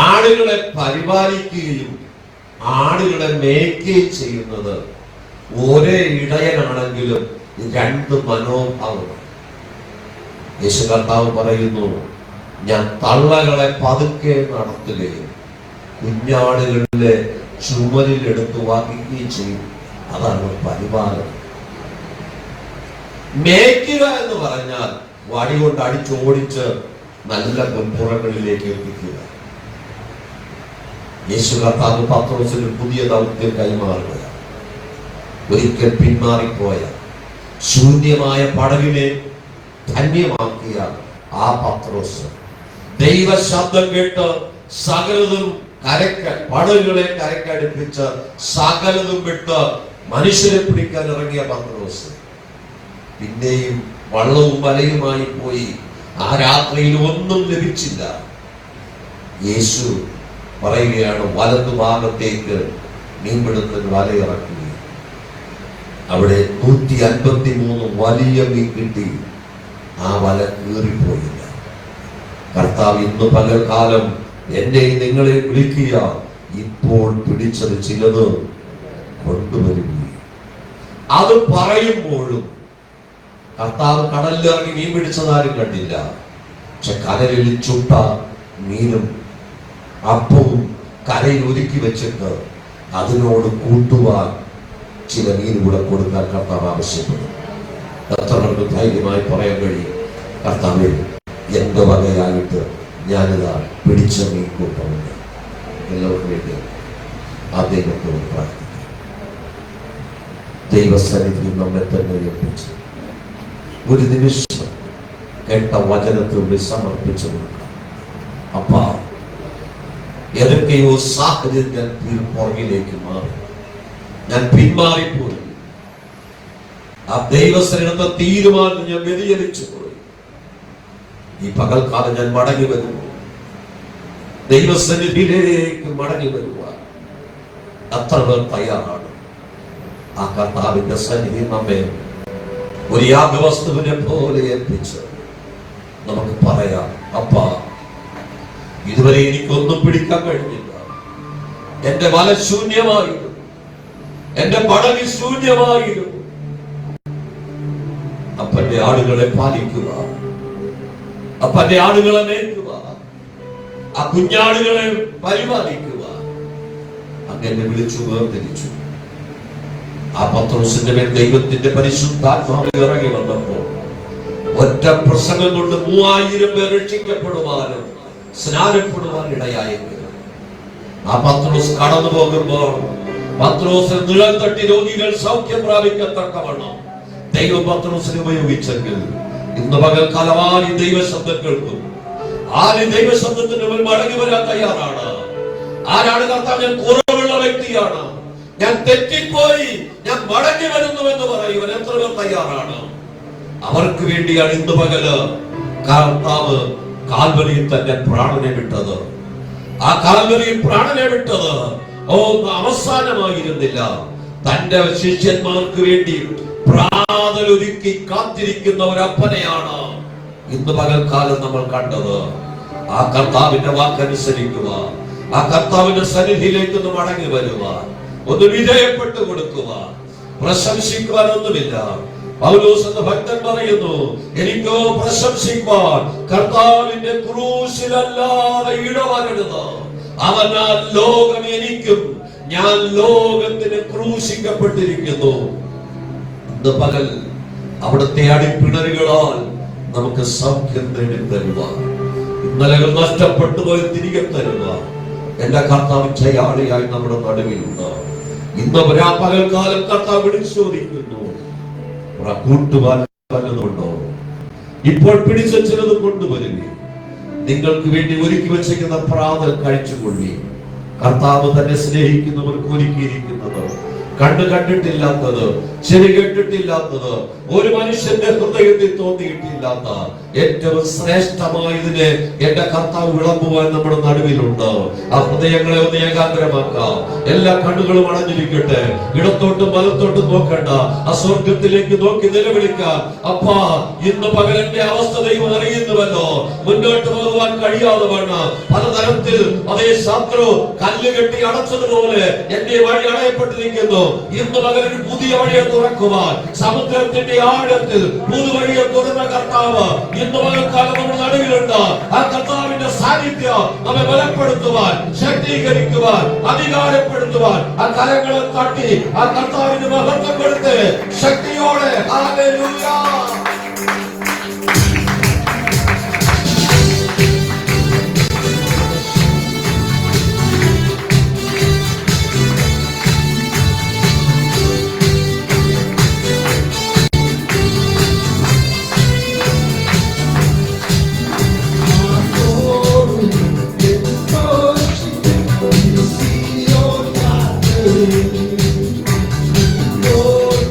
ആടുകളെ പരിപാലിക്കുകയും ആടുകളെ മേയ്ക്കുകയും ചെയ്യുന്നത് ഒരേ ഇടയനാണെങ്കിലും രണ്ട് മനോഭാവമാണ്. യേശു കർത്താവ് പറയുന്നു, ഞാൻ തള്ളകളെ പതുക്കെ നടത്തുകയും കുഞ്ഞാടുകളിലെ ചുമലിൽ എടുത്തു വഹിക്കുകയും ചെയ്യും. അതാണ് പരിപാലനം. മേയ്ക്കുക എന്ന് പറഞ്ഞാൽ വടി കൊണ്ട് അടിച്ചോടിച്ച് നല്ല പുറങ്ങളിലേക്ക് എത്തിക്കുക. യേശു കർത്താവ് പത്രോസിന് പുതിയ ദൗത്യം കൈമാറുക. ഒരിക്കൽ പിന്മാറിപ്പോയ ശൂന്യമായ പടകിനെ ധന്യമാക്കിയ ആ പത്രോസ് ദൈവ ശബ്ദം കേട്ട് സകലതും പടകുകളെ കരക്കടുപ്പിച്ച് സകലതും വിട്ട് മനുഷ്യരെ പിടിക്കാൻ ഇറങ്ങിയ പത്രോസ് പിന്നെയും വള്ളവും വലയുമായി പോയി. ആ രാത്രിയിൽ ഒന്നും ലഭിച്ചില്ല. യേശു പറയുകയാണ്, വലതുഭാഗത്തേക്ക് മീൻപിടുത്തത്തിന് വലയിറക്കുക. അവിടെ 153 വലിയ മീൻ കിട്ടി. ആ വല കീറിപ്പോയില്ല. കർത്താവ് ഇന്ന് പകൽക്കാലം എന്നെ നിങ്ങളെ വിളിക്കുക, ഇപ്പോൾ പിടിച്ചത് ചിലത് കൊണ്ടുവരികയും. അത് പറയുമ്പോഴും കർത്താവ് കടലിലിറങ്ങി മീൻ പിടിച്ചതാരും കണ്ടില്ല. പക്ഷെ കടലിൽ ചുട്ട മീനും അപ്പവും കരയിൽ ഒരുക്കി വെച്ചിട്ട് അതിനോട് കൂട്ടുവാൻ ചില മീൻ കൂടെ കൊടുക്കാൻ കർത്താവ് ആവശ്യപ്പെടും. എത്രകൾക്ക് ധൈര്യമായി പറയാൻ കഴിയും, കർത്താവേ, എന്റെ വകയായിട്ട് ഞാനിതാ പിടിച്ച മീൻ കൂട്ടമുണ്ട്. എല്ലാവർക്കും വേണ്ടി അദ്ദേഹത്തോട് പ്രാർത്ഥിക്കും. ദൈവസന്നിധിയിൽ നമ്മെ തന്നെ ഏൽപ്പിച്ചു ഒരു നിമിഷം കേട്ട വചനത്തോട് സമർപ്പിച്ചു കൊടുക്കാം. അപ്പാ, ഏതൊക്കെയോ സാഹചര്യം ഞാൻ പുറകിലേക്ക് മാറി, ഞാൻ പിന്മാറിപ്പോയി. ആ ദൈവസന്നിധിയുടെ തീരുമാനം ഞാൻ വ്യതിചലിച്ചു പോയി. ഈ പകൽക്കാലം ഞാൻ മടങ്ങി വരുന്നു, ദൈവസന്നിധിയിലേക്ക് മടങ്ങി വരുവാൻ അത്ര പേർ തയ്യാറാണ്. ആ കർത്താവിന്റെ സന്നിധി നമ്മെ ഒരു യാഗവസ്തുവിനെ പോലെ ഏൽപ്പിച്ച് നമുക്ക് പറയാം, അപ്പാ, ഇതുവരെ എനിക്കൊന്നും പിടിക്കാൻ കഴിഞ്ഞില്ല. എന്റെ വല ശൂന്യമായിരുന്നു, എന്റെ പടകി ശൂന്യമായിരുന്നു. അപ്പന്റെ ആടുകളെ പാലിക്കുക, അപ്പന്റെ ആടുകളെ മേയ്ക്കുക, ആ കുഞ്ഞാടുകളെ പരിപാലിക്കുക. അങ്ങനെ വിളിച്ചു വേർതിരിച്ചു. ആ പത്രോസിന്റെ മേൽ ദൈവത്തിന്റെ പരിശുദ്ധാത്മാവ് ഇറങ്ങി വന്നപ്പോൾ ഒറ്റ പ്രസംഗം കൊണ്ട് 3000 പേർ രക്ഷിക്കപ്പെടുവാനും സ്നാനപ്പെടുവാൻ ഇടയായെങ്കിലും ആ പത്രോസ് കടന്നു പോകുമ്പോൾ പത്രോസിന് നിഴൽ തട്ടി രോഗികൾ സൗഖ്യം പ്രാപിക്കത്തക്കവണ്ണം ദൈവം പത്രോസിനെ ഉപയോഗിച്ചെങ്കിൽ ഇന്ന് പകൽക്കാലം ആര് ദൈവശബ്ദം കേൾക്കും? ആര് ദൈവശബ്ദത്തിന് മുന്നിൽ മടങ്ങി വരാൻ തയ്യാറാണ്? ആരാണ് കർത്താവ്, ഞാൻ കുറവുള്ള വ്യക്തിയാണ്, ഞാൻ തെറ്റിപ്പോയി, ഞാൻ മടങ്ങി വരുന്നു എന്ന് പറയുവാൻ എത്ര പേർ തയ്യാറാണ്? അവർക്ക് വേണ്ടിയാണ് ഇന്ന് പകല് കർത്താവ് കാൽവരിയിൽ തന്റെ പ്രാണനെ വിട്ടത്. ആ കാൽവരിയിൽ പ്രാണനെ വിട്ടത് അവസാനമായിരുന്നില്ല. തന്റെ ശിഷ്യന്മാർക്ക് വേണ്ടി പ്രാതലൊരുക്കി കാത്തിരിക്കുന്ന ഒരപ്പനെയാണ് ഇന്ന് പകൽക്കാലം നമ്മൾ കണ്ടത്. ആ കർത്താവിന്റെ വാക്കനുസരിക്കുക, ആ കർത്താവിന്റെ സന്നിധിയിലേക്ക് ഒന്ന് മടങ്ങി വരുക, ഒന്ന് വിധേയപ്പെട്ടു കൊടുക്കുക. പ്രശംസിക്കുവാനൊന്നുമില്ല. പൗലോസ് എന്ന ഭക്തൻ പറയുന്നു, എനിക്കോ പ്രശംസിക്കുവാൻ കർത്താവിന്റെ ക്രൂശിലല്ലാതെ ഇടവരരുത്. അവനാൽ ലോകം എനിക്കും, ഞാൻ ലോകത്തിന് ക്രൂശിക്കപ്പെട്ടിരിക്കുന്നു. ഇന്ന് പകൽ അവിടുത്തെ അടിപ്പിണരുകളാൽ നമുക്ക് സൗഖ്യം നേടി തരുക, ഇന്നലകൾ നഷ്ടപ്പെട്ടു പോയി തിരികെ തരുക. എന്റെ കർത്താവ് ജയാളിയായി നമ്മുടെ നടുവിലുണ്ട്. ഇന്ന് പകൽക്കാലം കർത്താവ് വിളിച്ചോദിക്കുന്നു, കൂട്ടുവാൻ വല്ലതുണ്ടോ? ഇപ്പോൾ പിടിച്ച ചിലത് കൊണ്ടുവരുക. നിങ്ങൾക്ക് വേണ്ടി ഒരുക്കി വെച്ചിരിക്കുന്ന പ്രാതൽ കഴിച്ചുകൊള്ളി. കർത്താവ് തന്നെ സ്നേഹിക്കുന്നവർക്ക് ഒരുക്കിയിരിക്കുന്നത്, കണ്ടിട്ടില്ലാത്തത്, ചെവി കേട്ടിട്ടില്ലാത്തത്, ഒരു മനുഷ്യന്റെ ഹൃദയത്തിൽ തോന്നിയിട്ടില്ലാത്ത ഏറ്റവും ശ്രേഷ്ഠമായതിനെ എന്റെ കർത്താവ് വിളമ്പുവാൻ നമ്മുടെ നടുവിലുണ്ട്. ആ ഹൃദയങ്ങളെ ഒന്ന് ഏകാഗ്രമാക്കാം. എല്ലാ കണ്ണുകളും അടഞ്ഞിരിക്കട്ടെ. ഇടത്തോട്ടും വലത്തോട്ടും നോക്കണ്ട. ആ സ്വർഗത്തിലേക്ക് നോക്കി നിലവിളിക്കാം. അപ്പാ, ഇന്ന് പകലിന്റെ അവസ്ഥ ദൈവം അറിയുന്നുവല്ലോ. മുന്നോട്ട് പോകുവാൻ കഴിയാതെ വേണം പലതരത്തിൽ അതേ ശത്രു കല്ല് കെട്ടി അടച്ചതുപോലെ എന്റെ വഴി അടയപ്പെട്ടിരിക്കുന്നു. ഇന്ന് പകലൊരു പുതിയ വഴിയെ തുറക്കുവാൻ സമുദ്രത്തിന്റെ ആഴത്തിൽ പുതുവഴിയെ തുറന്ന കർത്താവ് ഇന്ന് പകൽക്കാലം നമ്മുടെ നടുവിലുണ്ട്. ആ കർത്താവിന്റെ സാന്നിധ്യം നമ്മെ ബലപ്പെടുത്തുവാൻ, ശക്തീകരിക്കുവാൻ, അധികാരപ്പെടുത്തുവാൻ ആ കരങ്ങളെ തട്ടി ആ കർത്താവിന് മഹത്വം കൊടുത്ത് ശക്തിയോടെ ഹല്ലേലൂയ. Lord,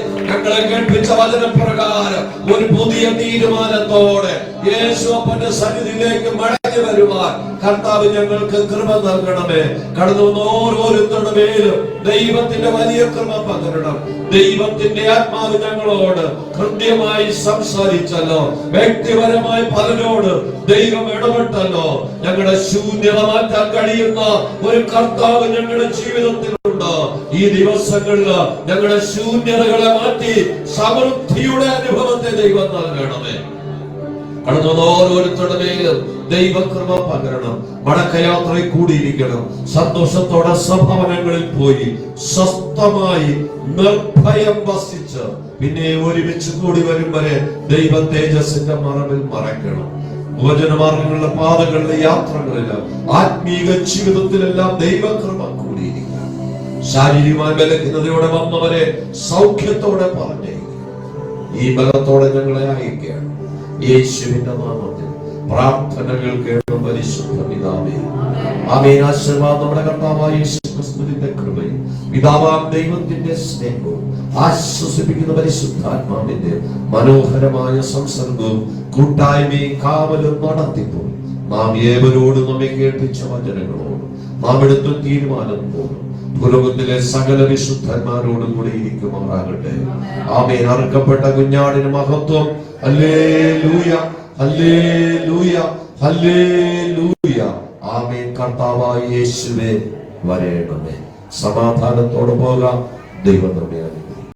ഞങ്ങളെ കേൾപ്പിച്ച വചനപ്രകാരം ഒരു പുതിയ തീരുമാനത്തോടെ യേശുവിന്റെ സന്നിധിയിലേക്ക് മടങ്ങി വരുവാൻ കർത്താവ് ഞങ്ങൾക്ക് കൃപ നൽകണമേ. കടന്നു വന്ന ഓരോരുത്തരുടെ മേലും ദൈവത്തിന്റെ വലിയ കൃപ പകരണം. ദൈവത്തിന്റെ ആത്മാവ് ഞങ്ങളോട് കൃത്യമായി സംസാരിച്ചല്ലോ. വ്യക്തിപരമായി പലരോട് ദൈവം ഇടപെട്ടല്ലോ. ഞങ്ങളുടെ ശൂന്യത മാറ്റാൻ കഴിയുന്ന ഒരു കർത്താവ് ഞങ്ങളുടെ ജീവിതത്തിലുണ്ട്. ഈ ദിവസങ്ങളിൽ ഞങ്ങളുടെ ശൂന്യതകളെ മാറ്റി സമൃദ്ധിയുടെ അനുഭവത്തെ ദൈവം നൽകണമേ. കടന്നു ഓരോരുത്തരുടെ മേലും ദൈവകൃപ പകരണം. മടക്കയാത്രയിൽ കൂടിയിരിക്കണം. സന്തോഷത്തോടെ സഭവനങ്ങളിൽ പോയി സ്വസ്ഥമായി നിർഭയം വസിച്ച് പിന്നെ ഒരുമിച്ച് കൂടി വരും വരെ ദൈവ തേജസ്സിന്റെ മറവിൽ മറയ്ക്കണം. വചനമാർഗങ്ങളുടെ പാതകളിലെ യാത്രകളില് ആത്മീക ജീവിതത്തിലെല്ലാം ദൈവകൃപ കൂടിയിരിക്കണം. ശാരീരികമായ ബലഹീനതയോടെ വന്നവരെ സൗഖ്യത്തോടെ പറഞ്ഞേക്കും. ഈ ബലത്തോടെ ഞങ്ങളെ അയക്കുകയാണ്. യേശുവിന്റെ നാമത്തിൽ പ്രാർത്ഥനകൾ കേൾക്കും പരിശുദ്ധ പിതാവേ. ആമേൻ. ആശീർവാദം നമ്മുടെ കർത്താവായ യേശുക്രിസ്തുവിന്റെ കൃപയും പിതാവാം ദൈവത്തിന്റെ സ്നേഹവും ആശ്വസിപ്പിക്കുന്ന പരിശുദ്ധാത്മാവിന്റെ മനോഹരമായ സംസർഗവും കൂട്ടായ്മയും കാവലും നടത്തിപ്പും നാം ഏവരോടും നമ്മെ കേൾപ്പിച്ച വചനങ്ങളോടും നാം എടുത്ത തീരുമാനത്തോടും ഭൂലോകത്തിലെ സകല വിശുദ്ധന്മാരോടും കൂടി ഇരിക്കുമാറാകട്ടെ. ആമേൻ. അറുക്കപ്പെട്ട കുഞ്ഞാടിന് മഹത്വം. ഹല്ലേലൂയ, ഹല്ലേലൂയ, ഹല്ലേലൂയ. ആമേൻ. കർത്താവായ യേശുവേ വരേണമേ. സമാധാനത്തോടെ പോകാം. ദൈവം നമ്മെ അനുഗ്രഹിക്കട്ടെ.